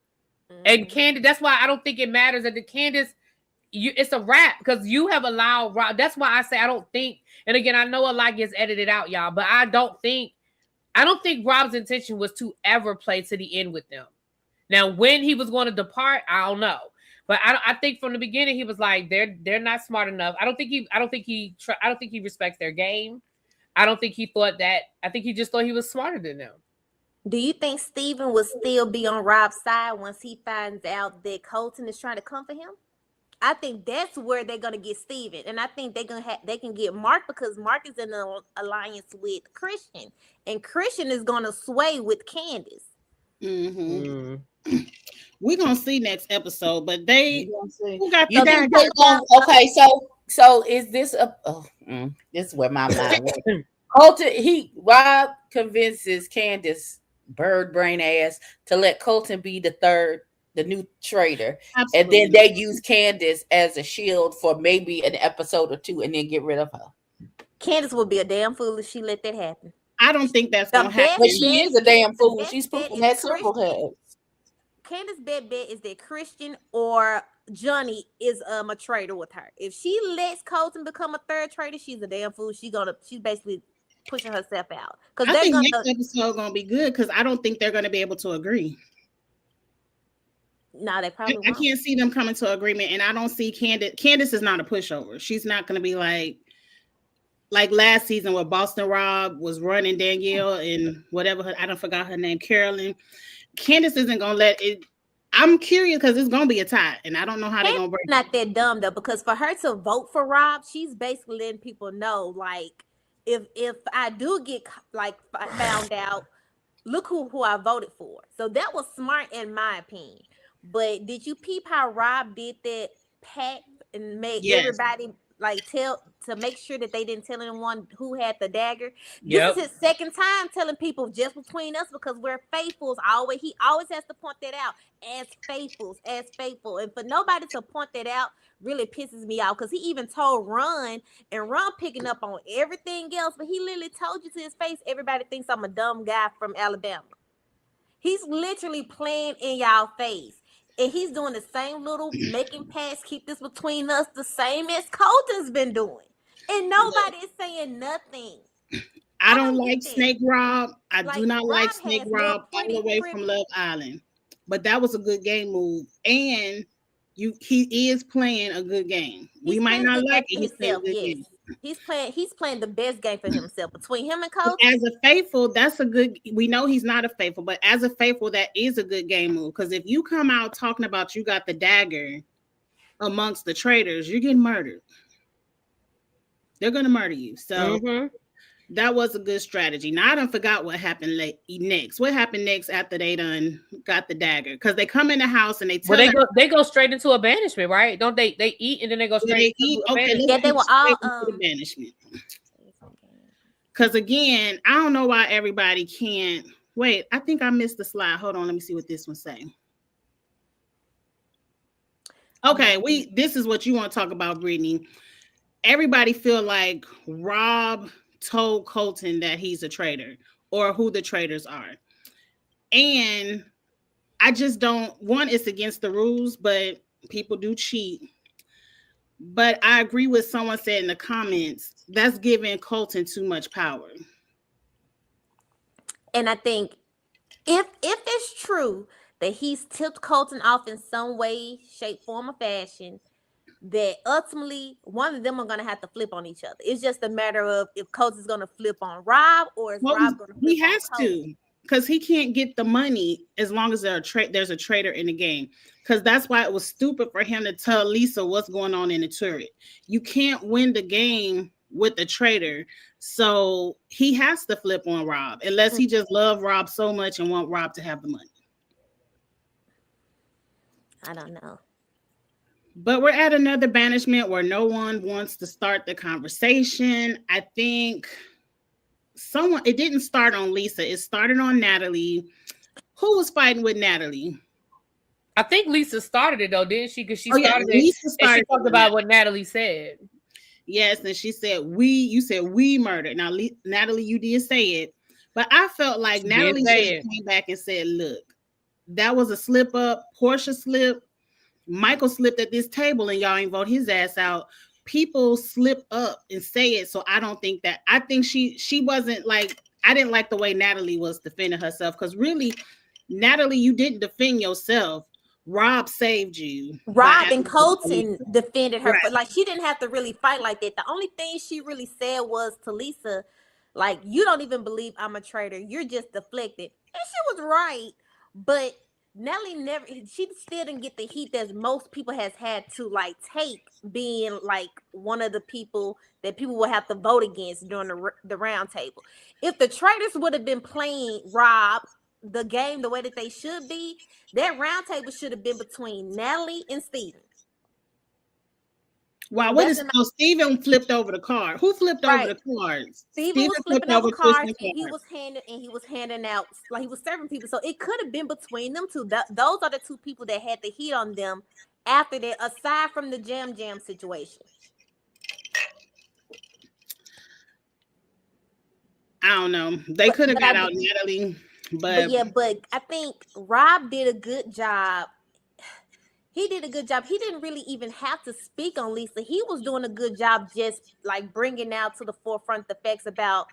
And Candace, that's why I don't think it matters that the Candace, it's a wrap because you have allowed Rob. That's why I say I don't think, and again, I know a lot gets edited out, y'all, but I don't think Rob's intention was to ever play to the end with them. Now, when he was going to depart, I don't know. But I think from the beginning he was like they're not smart enough. I don't think he respects their game. I don't think he thought that. I think he just thought he was smarter than them. Do you think Steven will still be on Rob's side once he finds out that Colton is trying to come for him? I think that's where they're gonna get Steven, and I think they can get Mark because Mark is in an alliance with Christian, and Christian is gonna sway with Candace. Mm-hmm. We're gonna see next episode, but who got You the think dagger? okay, so is this a this is where my mind went. Colton, Rob convinces Candace, bird brain ass, to let Colton be the new traitor. Absolutely. And then they use Candace as a shield for maybe an episode or 2 and then get rid of her. Candace would be a damn fool if she let that happen. I don't think that's gonna happen. But she is a damn fool. She's proven that several times. Candace's bet is that Christian or Johnny is a traitor with her. If she lets Colton become a third traitor, she's a damn fool. She's basically pushing herself out. I think next episode gonna be good because I don't think they're gonna be able to agree. No, they probably won't. I can't see them coming to agreement, and I don't see Candace. Candace is not a pushover. She's not gonna be like last season where Boston Rob was running Danielle and whatever I don't forgot her name, Carolyn. Candace isn't gonna let it. I'm curious because it's gonna be a tie, and I don't know how they're gonna break. Not that dumb though, because for her to vote for Rob, she's basically letting people know, like, if I do get found out, look who I voted for. So that was smart in my opinion. But did you peep how Rob did that pact and made everybody tell to make sure that they didn't tell anyone who had the dagger? This is his second time telling people just between us because we're faithfuls. He always has to point that out as faithfuls, as faithful. And for nobody to point that out really pisses me off because he even told Ron, and Ron picking up on everything else, but he literally told you to his face, everybody thinks I'm a dumb guy from Alabama. He's literally playing in y'all face. And he's doing the same little making pass, keep this between us, the same as Colton's been doing. And nobody is saying nothing. I don't like Snake Rob. I do not like Snake Rob all the way from Love Island. But that was a good game move. And he is playing a good game. We might not like it. He's playing a good game. He's playing the best game for himself between him and Colton. As a faithful, that's a good. We know he's not a faithful, but as a faithful, that is a good game move. Because if you come out talking about you got the dagger amongst the traitors, you're getting murdered. They're gonna murder you. So that was a good strategy. Now I done forgot what happened next. What happened next after they done got the dagger? Because they come in the house and they tell they go straight into a banishment, right? Don't they? They eat and then they go straight into a banishment. Yeah, they were all banishment. Because again, I don't know why everybody can't wait. I think I missed the slide. Hold on, let me see what this one say. Okay, this is what you want to talk about, Brittany. Everybody feel like Rob told Colton that he's a traitor or who the traitors are. And I just don't, one, it's against the rules, but people do cheat. But I agree with someone said in the comments, that's giving Colton too much power. And I think if it's true that he's tipped Colton off in some way, shape, form, or fashion, that ultimately one of them are gonna have to flip on each other. It's just a matter of if Colton's gonna flip on Rob or is Rob gonna flip he on has Colton. to, because he can't get the money as long as there's a traitor in the game. Because that's why it was stupid for him to tell Lisa what's going on in the turret. You can't win the game with a traitor, so he has to flip on Rob unless he just loves Rob so much and want Rob to have the money. I don't know. But we're at another banishment where no one wants to start the conversation. I think it didn't start on Lisa. It started on Natalie. Who was fighting with Natalie? I think Lisa started it though, didn't she? Because she Lisa and she talked about what Natalie said. Yes, and she said you said we murdered. Now, Natalie, you did say it, but I felt like She Natalie came back and said, look, that was a slip up. Portia slipped. Michael slipped at this table and y'all ain't vote his ass out. People slip up and say it. So I don't think that. I think she wasn't like, I didn't like the way Natalie was defending herself, because really, Natalie, you didn't defend yourself. Rob saved you. Rob and Colton defended her, right. But like she didn't have to really fight like that. The only thing she really said was to Lisa, like, you don't even believe I'm a traitor. You're just deflected. And she was right. But Nellie she still didn't get the heat that most people has had to like take, being like one of the people that people will have to vote against during the round table. If the traitors would have been playing Rob the game the way that they should be, that round table should have been between Natalie and Steven. Wow, what is Steven flipped over the card? Who flipped over the cards? Steven was flipping over cards, and he was handing out, like he was serving people. So it could have been between them two. Those are the two people that had the heat on them after that, aside from the jam situation. I don't know. They could have got out Natalie. But I think Rob did a good job. He did a good job. He didn't really even have to speak on Lisa. He was doing a good job just like bringing out to the forefront the facts about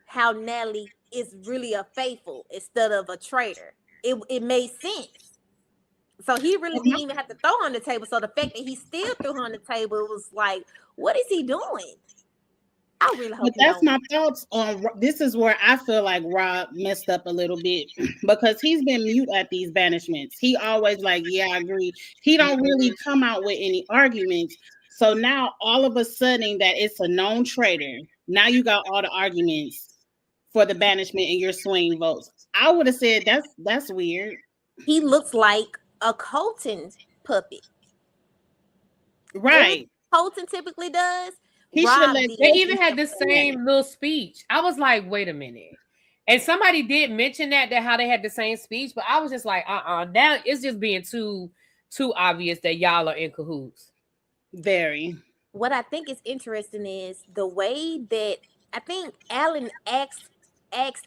how Natalie is really a faithful instead of a traitor. It made sense. So he really didn't even have to throw her on the table. So the fact that he still threw her on the table, it was like, what is he doing? I really hope. But that's my thoughts on this. Is where I feel like Rob messed up a little bit, because he's been mute at these banishments. He always like, yeah, I agree. He don't really come out with any arguments. So now all of a sudden that it's a known traitor, now you got all the arguments for the banishment and you're swinging votes. I would have said that's weird. He looks like a Colton puppet. Right. Colton typically does. They even had the same little speech. I was like, wait a minute. And somebody did mention that how they had the same speech, but I was just like, now it's just being too obvious that y'all are in cahoots. Very. What I think is interesting is the way that I think Alan asked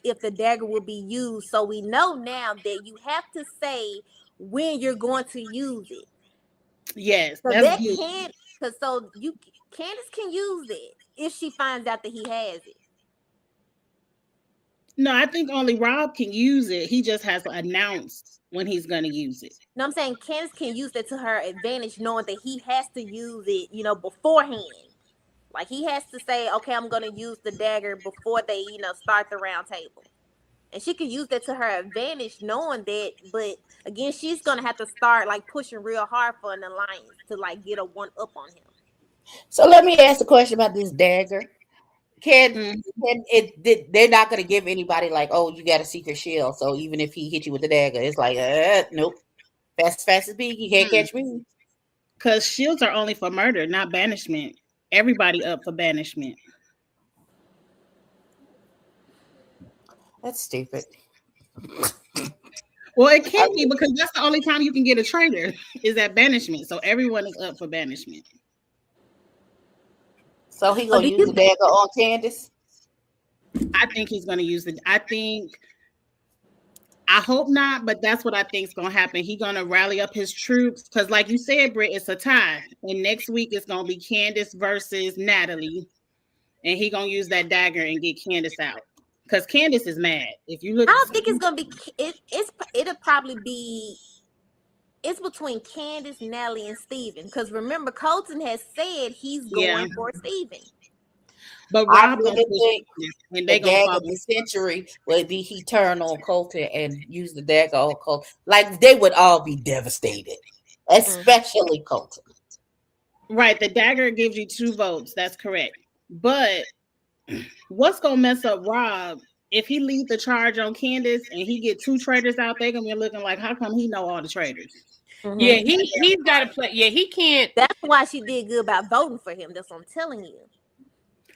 if the dagger will be used. So we know now that you have to say when you're going to use it. Yes. So that can't, because Candace can use it if she finds out that he has it. No, I think only Rob can use it. He just has to announce when he's going to use it. No, I'm saying Candace can use that to her advantage, knowing that he has to use it, beforehand. Like he has to say, okay, I'm going to use the dagger before they, start the round table. And she can use that to her advantage, knowing that. But again, she's going to have to start like pushing real hard for an alliance to like get a one up on him. So let me ask a question about this dagger. They're not going to give anybody like, oh, you got a secret shield. So even if he hit you with the dagger, it's like, nope. Fast as big, you can't catch me. Because shields are only for murder, not banishment. Everybody up for banishment. That's stupid. Well, it can't be because that's the only time you can get a traitor is at banishment. So everyone is up for banishment. So he Oh, gonna do use you the dagger on Candace? I think he's going to use it. I hope not, but that's what I think is going to happen. He's going to rally up his troops because, like you said, Britt, it's a tie. And next week it's going to be Candace versus Natalie. And he's going to use that dagger and get Candace out. Because Candace is mad. If you look, I don't think it's gonna be. It'll probably be. It's between Candace, Nelly, and Steven. Because remember, Colton has said he's going for Steven. But I Rob really gonna think and the they gonna gag fall. of the century would be he turn on Colton and use the dagger on Colton. Like they would all be devastated, especially Colton. Right, the dagger gives you 2 votes. That's correct. But what's gonna mess up Rob if he lead the charge on Candace and he get 2 traitors out? They gonna be looking like, how come he know all the traitors? Mhm. Yeah, he's got to play. Yeah, he can't. That's why she did good about voting for him. That's what I'm telling you.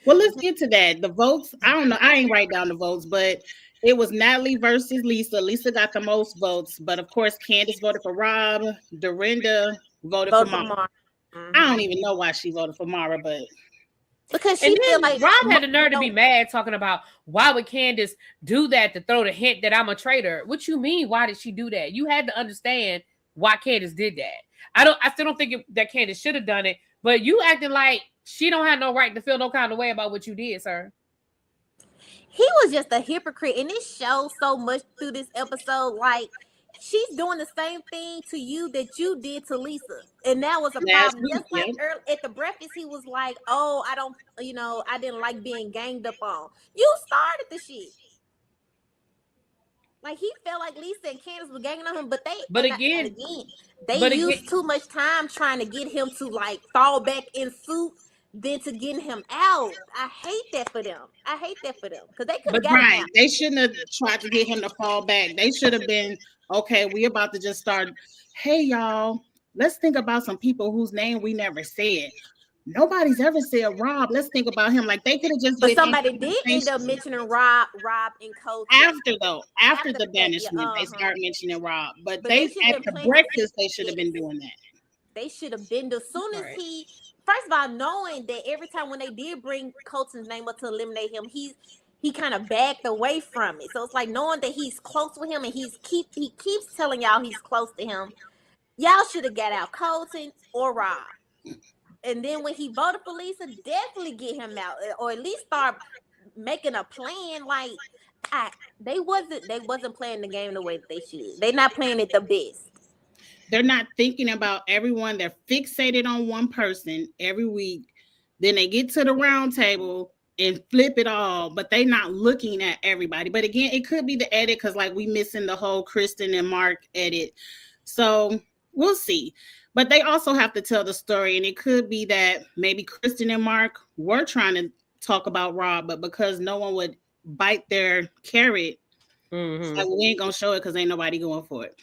Well, let's get to that. The votes, I don't know. I ain't write down the votes, but it was Natalie versus Lisa. Lisa got the most votes, but of course, Candace voted for Rob. Dorinda voted for Mara. I don't even know why she voted for Mara, but because she And feel then like Rob had the nerve to be mad, talking about why would Candace do that to throw the hint that I'm a traitor? What you mean? Why did she do that? You had to understand why Candace did that. I still don't think that Candace should have done it, but you acting like she don't have no right to feel no kind of way about what you did, sir. He was just a hypocrite, and it shows so much through this episode. Like she's doing the same thing to you that you did to Lisa, and that was a problem. Just like early, at the breakfast, he was like, "Oh, I don't, I didn't like being ganged up on." You started the shit. Like he felt like Lisa and Candace were ganging on him, but they used too much time trying to get him to like fall back in suit than to get him out. I hate that for them. Because they could have got him out. They shouldn't have tried to get him to fall back. They should have been, okay, we about to just start. Hey, y'all, let's think about some people whose name we never said. Nobody's ever said Rob. Let's think about him. Like they could have just. But somebody did end up mentioning Rob and Coach. After the banishment, they start mentioning Rob. But they at the breakfast, they should have been doing that. They should have been as soon as he. First of all, knowing that every time when they did bring Colton's name up to eliminate him, he kind of backed away from it. So it's like knowing that he's close with him and he keeps telling y'all he's close to him. Y'all should have got out Colton or Rob. And then when he voted for Lisa, definitely get him out, or at least start making a plan. Like they wasn't playing the game the way that they should. They're not playing it the best. They're not thinking about everyone. They're fixated on one person every week. Then they get to the round table and flip it all, but they're not looking at everybody. But again, it could be the edit because like we missing the whole Kristen and Mark edit. So we'll see. But they also have to tell the story, and it could be that maybe Kristen and Mark were trying to talk about Rob, but because no one would bite their carrot, like, we ain't gonna show it because ain't nobody going for it.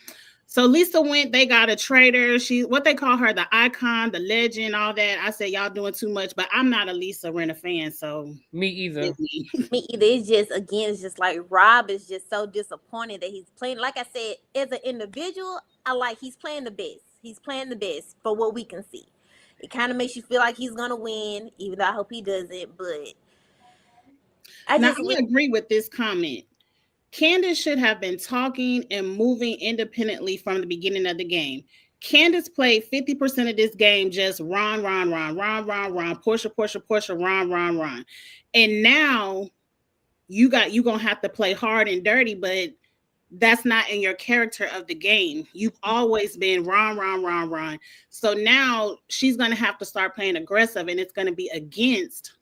So Lisa went, they got a traitor. She, what they call her, the icon, the legend, all that. I said, y'all doing too much, but I'm not a Lisa Rinna fan, so. Me either. Me either. It's just like Rob is just so disappointed that he's playing. Like I said, as an individual, he's playing the best. He's playing the best for what we can see. It kind of makes you feel like he's going to win, even though I hope he doesn't, but. I agree with this comment. Candace should have been talking and moving independently from the beginning of the game. Candace played 50% of this game just Ron, Portia, Ron. And now you're going to have to play hard and dirty, but that's not in your character of the game. You've always been Ron. So now she's going to have to start playing aggressive, and it's going to be against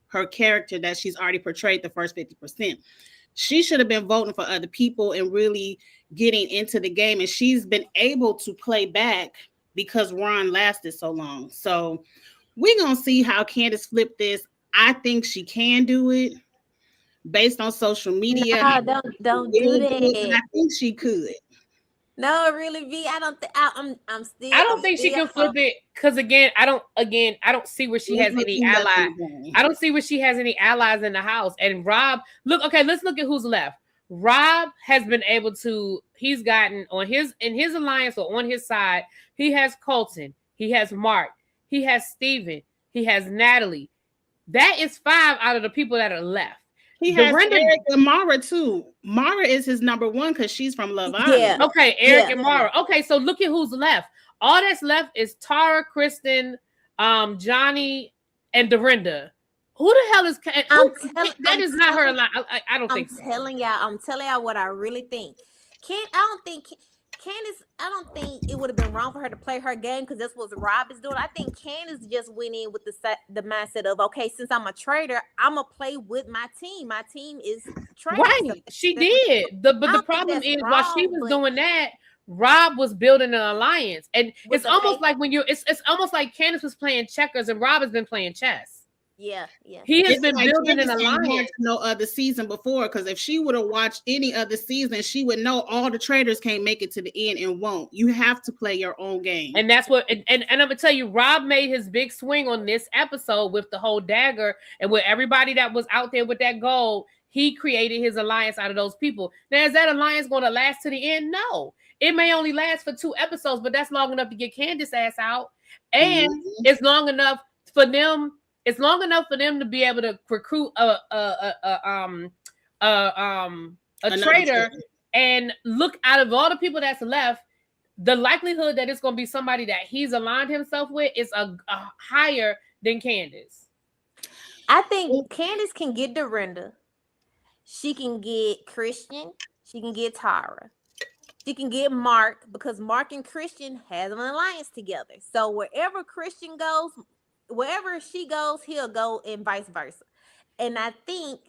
her character that she's already portrayed the first 50%. She should have been voting for other people and really getting into the game. And she's been able to play back because Ron lasted so long. So we're going to see how Candace flipped this. I think she can do it based on social media. No, don't do that. I think she could. No, really, V. I don't think I'm still. I don't think she can flip it because I don't see where she has any allies. I don't see where she has any allies in the house. And Rob, let's look at who's left. Rob has been able to. he's gotten in his alliance or on his side, he has Colton, he has Mark, he has Steven, he has Natalie. That is 5 out of the people that are left. He has Eric and Mara too. Mara is his number one because she's from Love Island. Yeah. Okay, Eric and Mara. Okay, so look at who's left. All that's left is Tara, Kristen, Johnny, and Dorinda. Who the hell is that is not her line. I don't think so. I'm telling y'all what I really think. Candace, I don't think it would have been wrong for her to play her game because that's what Rob is doing. I think Candace just went in with the mindset of, okay, since I'm a trader, I'm gonna play with my team. My team is trading. Right, So she did. But the problem is while she was doing that, Rob was building an alliance, and it's almost like it's almost like Candace was playing checkers and Rob has been playing chess. Yeah. He has been building an alliance. No other season before, because if she would have watched any other season, she would know all the traders can't make it to the end and won't. You have to play your own game, and that's what. And I'm gonna tell you, Rob made his big swing on this episode with the whole dagger and with everybody that was out there with that gold. He created his alliance out of those people. Now, is that alliance going to last to the end? No, it may only last for 2 episodes, but that's long enough to get Candace ass out, and it's long enough for them. It's long enough for them to be able to recruit a trader, and look, out of all the people that's left, the likelihood that it's going to be somebody that he's aligned himself with is a higher than Candace. I think Candace can get Dorinda. She can get Christian. She can get Tara. She can get Mark because Mark and Christian has an alliance together. So wherever Christian goes, wherever she goes, he'll go, and vice versa. And I think,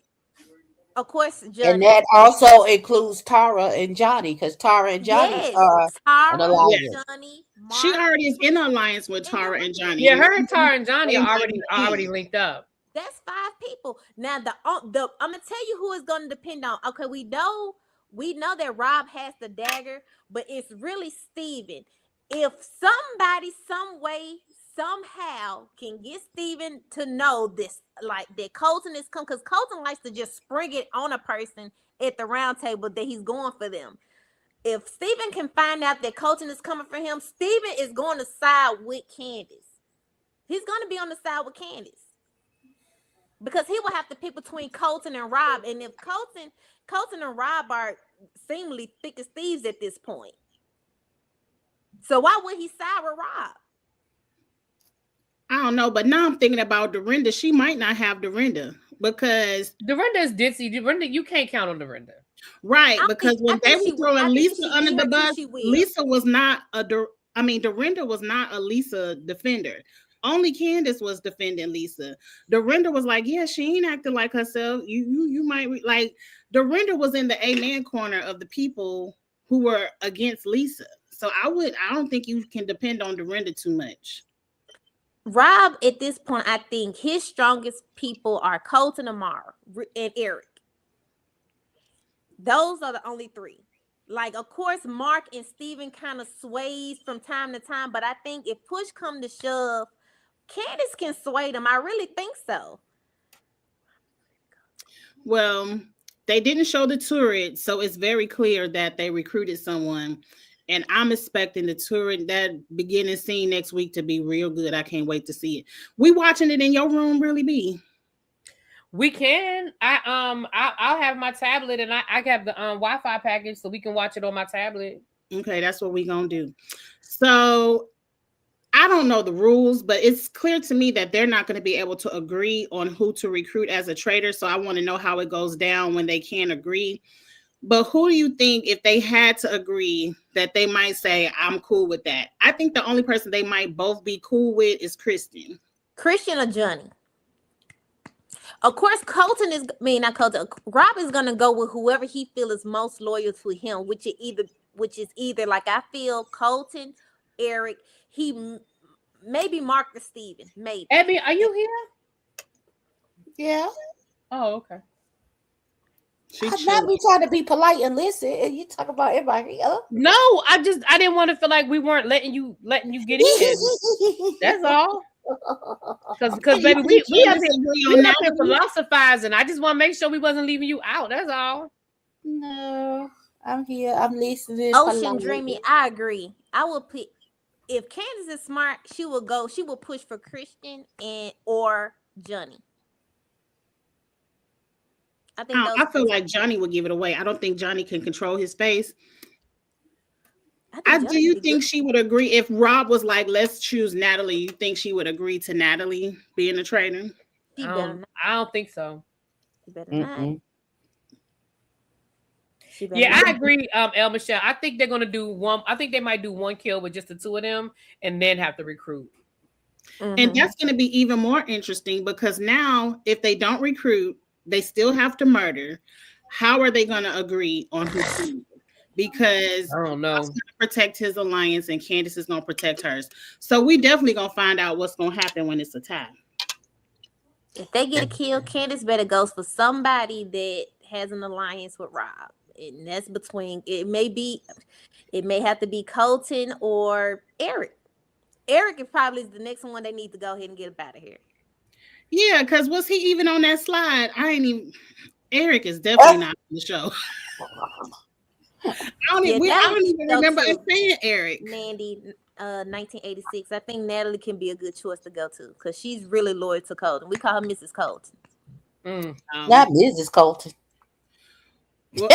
of course, Johnny, and that also includes Tara and Johnny, because Tara and Johnny are an alliance. Johnny, Mark, she already is in alliance with Tara and Johnny. Yeah, her and Tara and Johnny are already linked up. That's 5 people. Now I'm gonna tell you who it's gonna depend on. Okay, we know that Rob has the dagger, but it's really Steven. If somebody, some way, somehow can get Steven to know this, like that Colton is coming, because Colton likes to just spring it on a person at the round table that he's going for them. If Steven can find out that Colton is coming for him, Steven is going to side with Candace. He's going to be on the side with Candace because he will have to pick between Colton and Rob. And if Colton and Rob are seemingly thick as thieves at this point, so why would he side with Rob? I don't know, but now I'm thinking about Dorinda. She might not have Dorinda because Dorinda is ditzy. Dorinda, you can't count on Dorinda. Right, because when they were throwing Lisa under the bus, Lisa was not Dorinda was not a Lisa defender. Only Candace was defending Lisa. Dorinda was like, yeah, she ain't acting like herself. You might like Dorinda was in the amen corner of the people who were against Lisa. So I don't think you can depend on Dorinda too much. Rob, at this point, I think his strongest people are Colton, Amara, and Eric. Those are the only 3. Like, of course, Mark and Steven kind of sways from time to time, but I think if push come to shove, Candace can sway them. I really think so. Well, they didn't show the turret, so it's very clear that they recruited someone. And I'm expecting the turret, that beginning scene next week, to be real good. I can't wait to see it. We watching it in your room, Really B? We can. I'll have my tablet, and I have the Wi-Fi package, so we can watch it on my tablet. Okay, that's what we're gonna do. So I don't know the rules, but it's clear to me that they're not going to be able to agree on who to recruit as a trader. So I want to know how it goes down when they can't agree. But who do you think, if they had to agree, that they might say, I'm cool with that? I think the only person they might both be cool with is Christian or Johnny. Of course, not Colton. Rob is going to go with whoever he feels is most loyal to him, which is either like I feel Colton, Eric, he maybe Mark or Steven, maybe. Abby, are you here? Yeah. Oh, okay. I'm not be trying to be polite and listen, and you talk about everybody else. No, I didn't want to feel like we weren't letting you get in. That's all. Because baby, we up here philosophizing. I just want to make sure we wasn't leaving you out. That's all. No, I'm here. I'm listening. Ocean Dreamy, I agree. I would pick if Candace is smart, she will push for Christian and or Johnny. I think those I feel like Johnny would give it away. I don't think Johnny can control his face. Do you think she would agree if Rob was like, let's choose Natalie? You think she would agree to Natalie being a traitor? I don't think so. She better not. Yeah, I agree, El Michelle. I think they're gonna do one. I think they might do one kill with just the two of them, and then have to recruit. And that's going to be even more interesting because now, if they don't recruit, they still have to murder. How are they going to agree on who to? Because I don't know. Rob's going to protect his alliance, and Candace is going to protect hers. So we definitely going to find out what's going to happen when it's a tie. If they get a kill, Candace better goes for somebody that has an alliance with Rob. And that's between it may have to be Colton or Eric. Eric is probably the next one they need to go ahead and get up out of here. Yeah, because was he even on that slide? Eric is definitely not on the show. I don't even remember us saying Eric. Mandy, 1986. I think Natalie can be a good choice to go to because she's really loyal to Colton. We call her Mrs. Colton. Not Mrs. Colton. Well,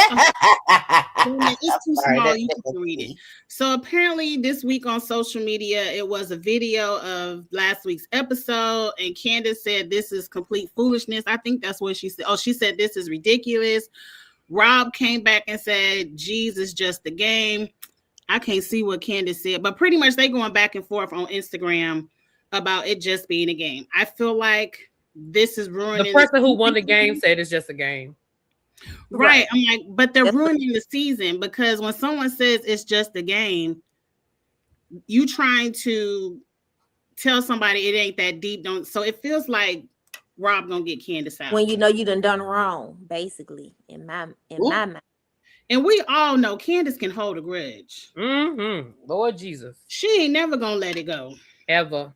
it's too small. You can read it. So apparently this week on social media, it was a video of last week's episode, and Candace said this is complete foolishness. I think that's what she said. Oh, she said this is ridiculous. Rob came back and said, geez, it's just a game. I can't see what Candace said, but pretty much they going back and forth on Instagram about it just being a game. I feel like this is ruining. The person who won the game said it's just a game. Right. I'm like, but they're ruining the season because when someone says it's just a game, you trying to tell somebody it ain't that deep. So it feels like Rob gonna get Candace out. When you know you done wrong, basically, in my mind. And we all know Candace can hold a grudge. Lord Jesus. She ain't never gonna let it go. Ever.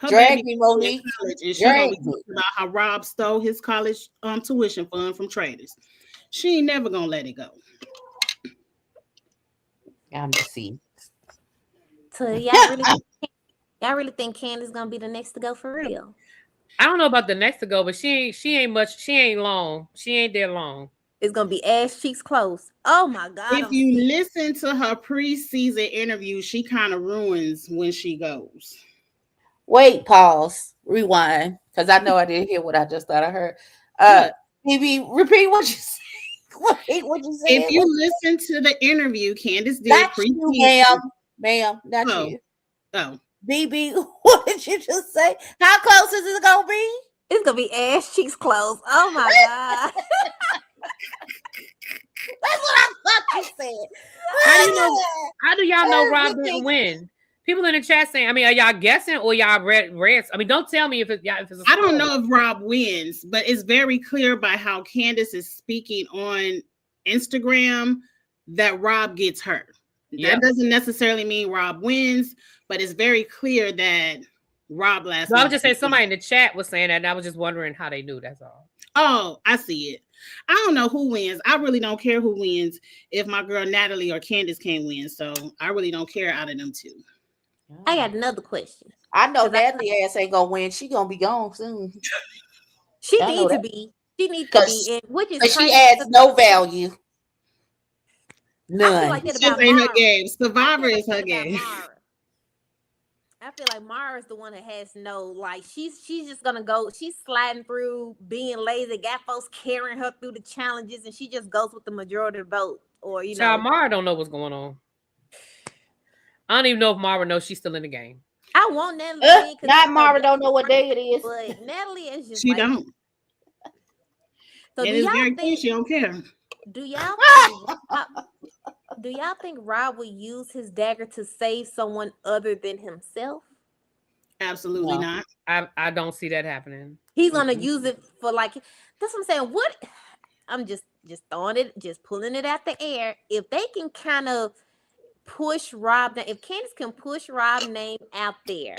Drag me, Monique. And she gonna be talking about how Rob stole his college tuition fund from traders. She ain't never gonna let it go. I'm deceived. So y'all really think Candace gonna be the next to go for real? I don't know about the next to go, but she ain't long. She ain't there long. It's gonna be ass cheeks close. Oh my God. If you listen to her preseason interview, she kind of ruins when she goes. Wait, pause, rewind, because I know I didn't hear what I just thought I heard. Maybe repeat what you said. Repeat what you said. If you listen to the interview, Candace did preseason. Ma'am, not you. Oh. BB, what did you just say? How close is it gonna be? It's gonna be ass cheeks close. Oh my God. That's what I thought you said. How do y'all know Rob didn't win? People in the chat saying, I mean, are y'all guessing or y'all rants? I mean, don't tell me if it's I don't know if Rob wins, but it's very clear by how Candace is speaking on Instagram that Rob gets her. That doesn't necessarily mean Rob wins, but it's very clear that Rob I was just saying somebody in the chat was saying that, and I was just wondering how they knew. That's all. Oh, I see it. I don't know who wins. I really don't care who wins if my girl Natalie or Candace can't win. So I really don't care out of them two. I got another question. I know Natalie ass ain't gonna win. She gonna be gone soon. She needs to be. She needs to be. Which is she adds no value. None. I feel like this ain't her game. Survivor is her game. I feel like Mara is the one that has no, like, she's just gonna go. She's sliding through, being lazy. Got folks carrying her through the challenges, and she just goes with the majority of the vote. Or Mara don't know what's going on. I don't even know if Mara knows she's still in the game. I want Natalie. Not Mara don't know what day it is. But Natalie is just. She don't. So and it's very clear she don't care. Do y'all think Rob would use his dagger to save someone other than himself? Absolutely not. I don't see that happening. He's gonna use it for that's what I'm saying. What I'm just throwing it, just pulling it out the air. If they can kind of push Rob, if Candace can push Rob's name out there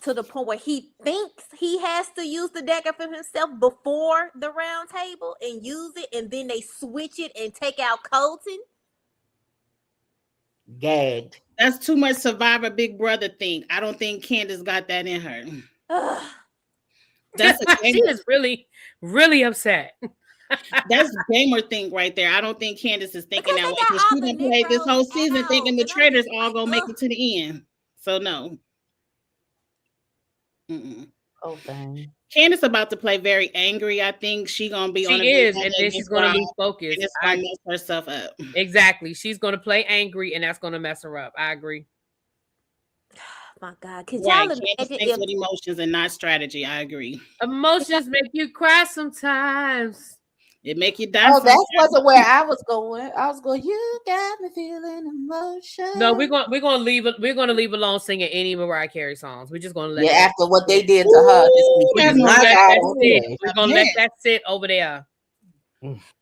to the point where he thinks he has to use the dagger for himself before the round table and use it, and then they switch it and take out Colton. Gagged. That's too much Survivor Big Brother thing. I don't think Candace got that in her. Ugh. That's a She is really, really upset. that's gamer thing right there. I don't think Candace is thinking Because that they way. got all She the done played this whole Negroes season out, thinking the and I'm traders just all like, gonna make ugh. it to the end. So no. Mm-mm. Oh, dang. Candace about to play very angry. I think she gonna be on She a is, and then she's going to lose focus. and it's gonna mess herself up. Exactly. She's going to play angry, and that's going to mess her up. I agree. My God, could Right, y'all Candace imagine thinks if with emotions and not strategy. I agree. Emotions make you cry sometimes. It make you die. Oh, that wasn't where I was going. I was going, you got me feeling emotion. No, we're gonna leave it. We're gonna leave alone singing any Mariah Carey songs. We're just gonna let that after what they did to her this Ooh, weekend. that's We're my gonna let God, that okay. sit. We're gonna let that sit over there.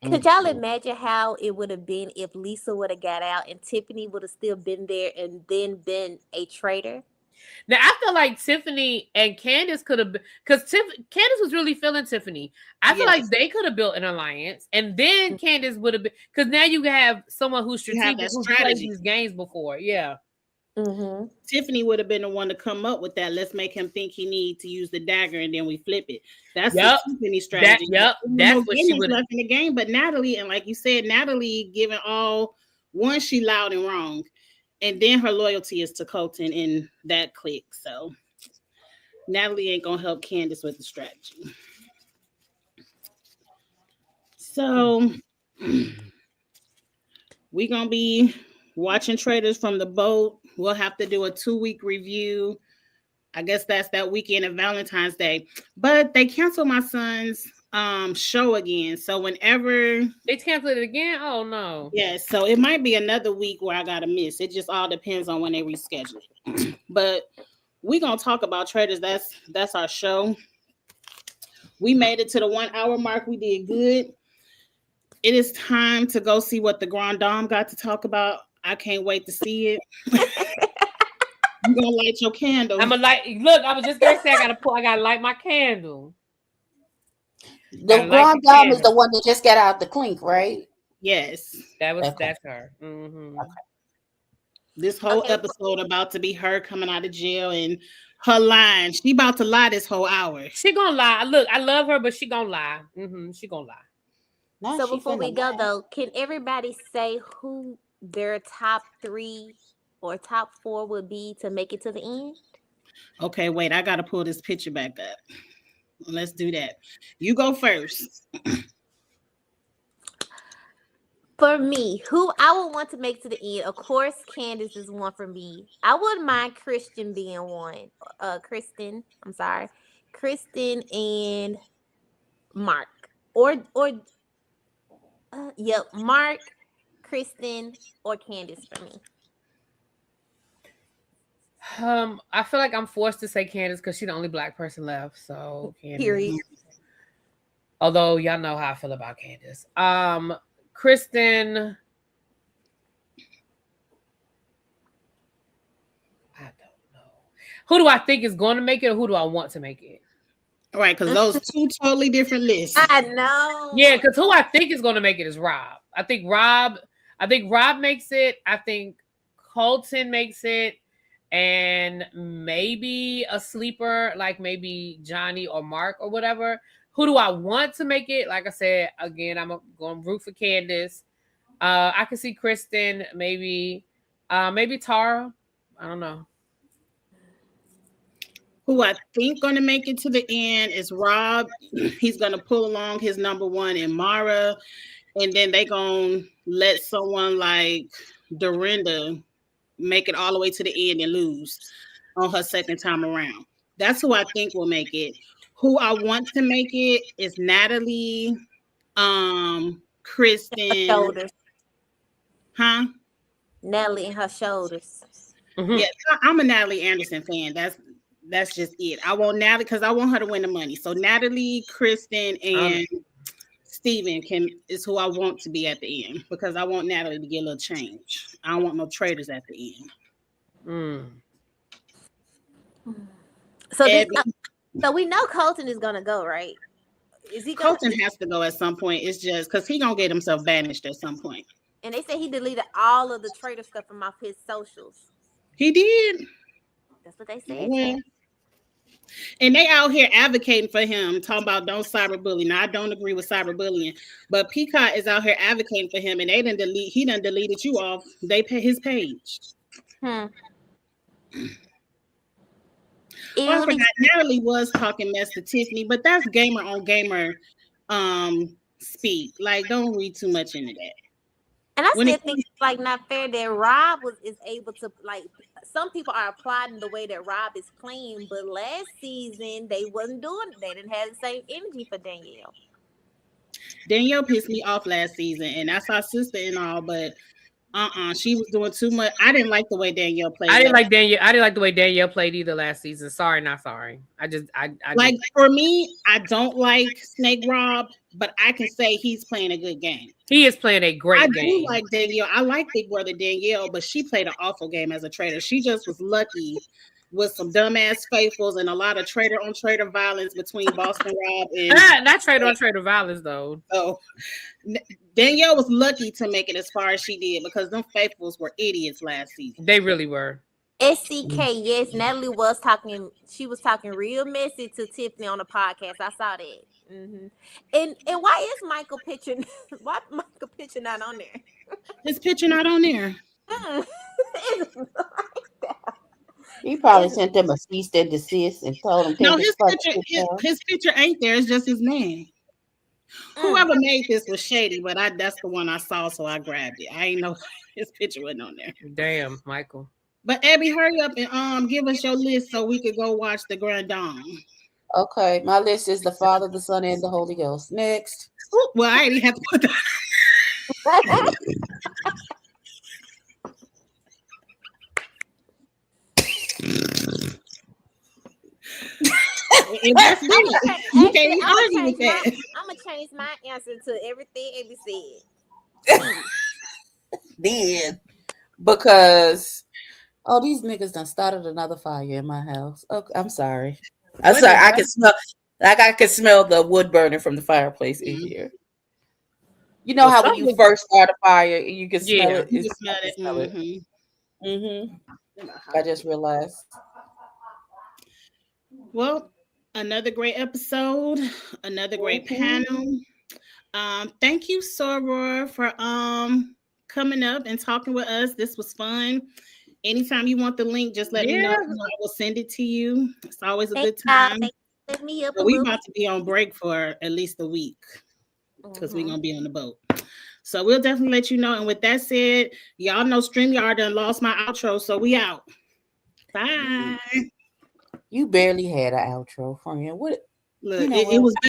Could y'all imagine how it would have been if Lisa would have got out and Tiffany would have still been there and then been a traitor? Now I feel like Tiffany and Candace could have, because Candace was really feeling Tiffany. I feel like they could have built an alliance, and then Candace would have been, because now you have someone who's strategic, who's played these games before. Yeah. Mm-hmm. Tiffany would have been the one to come up with that. Let's make him think he needs to use the dagger, and then we flip it. That's the Tiffany strategy. That's what she would have left in the game. But Natalie, and like you said, Natalie, given all one, she loud and wrong, and then her loyalty is to Colton in that clique. So Natalie ain't gonna help Candace with the strategy. So we gonna be watching traders from the boat. We'll have to do a 2-week review. I guess that's that weekend of Valentine's Day. But they canceled my son's show again. So whenever they canceled it again, oh no. Yeah, so it might be another week where I gotta miss. It just all depends on when they reschedule it. But we're gonna talk about traders. That's our show. We made it to the 1 hour mark. We did good. It is time to go see what the Grand Dame got to talk about. I can't wait to see it. You gonna light your candle? I'm gonna light. Look, I was just gonna say I gotta light my candle. The Grand Dame is the one that just got out the clink, right? Yes, that's her. Mm-hmm. Okay. This whole episode about to be her coming out of jail and her lying. She about to lie this whole hour. She gonna lie. Look, I love her, but she gonna lie. Mm-hmm. She gonna lie. No, so before we go though, can everybody say who their top 3 or top 4 would be to make it to the end? Okay, wait, I gotta pull this picture back up. Let's do that. You go first. For me, who I would want to make to the end, of course, Candace is one for me. I wouldn't mind Kristen being one. Kristen and Mark, Mark, Kristen, or Candace for me. I feel like I'm forced to say Candace because she's the only Black person left. So Candace. Period. Although y'all know how I feel about Candace. Kristen. I don't know. Who do I think is going to make it, or who do I want to make it? All right, because those 2 totally different lists. I know. Yeah, because who I think is going to make it is Rob. I think Rob makes it. I think Colton makes it. And maybe a sleeper, like maybe Johnny or Mark or whatever. Who do I want to make it? Like I said, again, I'm going to root for Candace. I can see Kristen, maybe Tara. I don't know. Who I think going to make it to the end is Rob. He's going to pull along his number 1 in Mara. And then they going to let someone like Dorinda make it all the way to the end and lose on her second time around. That's who I think will make it. Who I want to make it is Natalie, Kristen. Shoulders. Huh? Natalie and her shoulders. Mm-hmm. Yeah, I'm a Natalie Anderson fan. That's just it. I want Natalie because I want her to win the money. So Natalie, Kristen, and Steven is who I want to be at the end because I want Natalie to get a little change. I don't want no traders at the end. So this, Abby. so we know Colton is gonna go, right? Is he gonna? Colton has to go at some point. It's just because he gonna get himself banished at some point. And they said he deleted all of the traitor stuff from off his socials. He did. That's what they said. Well, and they out here advocating for him, talking about don't cyberbully. Now I don't agree with cyberbullying, but Peacock is out here advocating for him, and they didn't delete. He done deleted you off. They pay his page. Hmm. Oh, I forgot. Natalie was talking mess to Tiffany, but that's gamer on gamer speak. Like, don't read too much into that. And I still think it's like not fair that Rob is able to, like, some people are applauding the way that Rob is playing, but last season they wasn't doing it. They didn't have the same energy for Danielle. Danielle pissed me off last season, and that's our sister and all, but she was doing too much. I didn't like the way Danielle played. I didn't like the way Danielle played either last season. Sorry, not sorry. I like, for me, I don't like Snake Rob, but I can say he's playing a good game. He is playing a great game. I do like Danielle. I like Big Brother Danielle, but she played an awful game as a traitor. She just was lucky with some dumbass faithfuls and a lot of traitor on traitor violence between Boston Rob and not traitor on traitor violence though. Oh, Danielle was lucky to make it as far as she did because them faithfuls were idiots last season. They really were. SCK, yes, Natalie was talking. She was talking real messy to Tiffany on the podcast. I saw that. Mm-hmm. And why is Michael picture? Why Michael picture not on there? His picture not on there. He probably sent them a cease and desist and told them. No, his picture ain't there. It's just his name. Whoever made this was shady, but that's the one I saw, so I grabbed it. I ain't know his picture wasn't on there. Damn, Michael. But Abby, hurry up and give us your list so we could go watch the Grand Dome. Okay, my list is the Father, the Son, and the Holy Ghost. Next. Well, I already have to put that. You can't argue with that. I'm gonna change my answer to everything Abby said. Then, because these niggas done started another fire in my house. Okay, I'm sorry. I'm sorry. I can smell the wood burning from the fireplace in here. You know how when you first start a fire, you can smell it. You can smell it. I just realized. Well, another great episode, another great panel. Thank you, Soror, for coming up and talking with us. This was fun. Anytime you want the link, just let me know. I will send it to you. It's always a good time. Me up we about to be on break for at least a week because we're gonna be on the boat. So we'll definitely let you know. And with that said, y'all know StreamYard done lost my outro, so we out. Bye. You barely had an outro, friend. What? Look, it was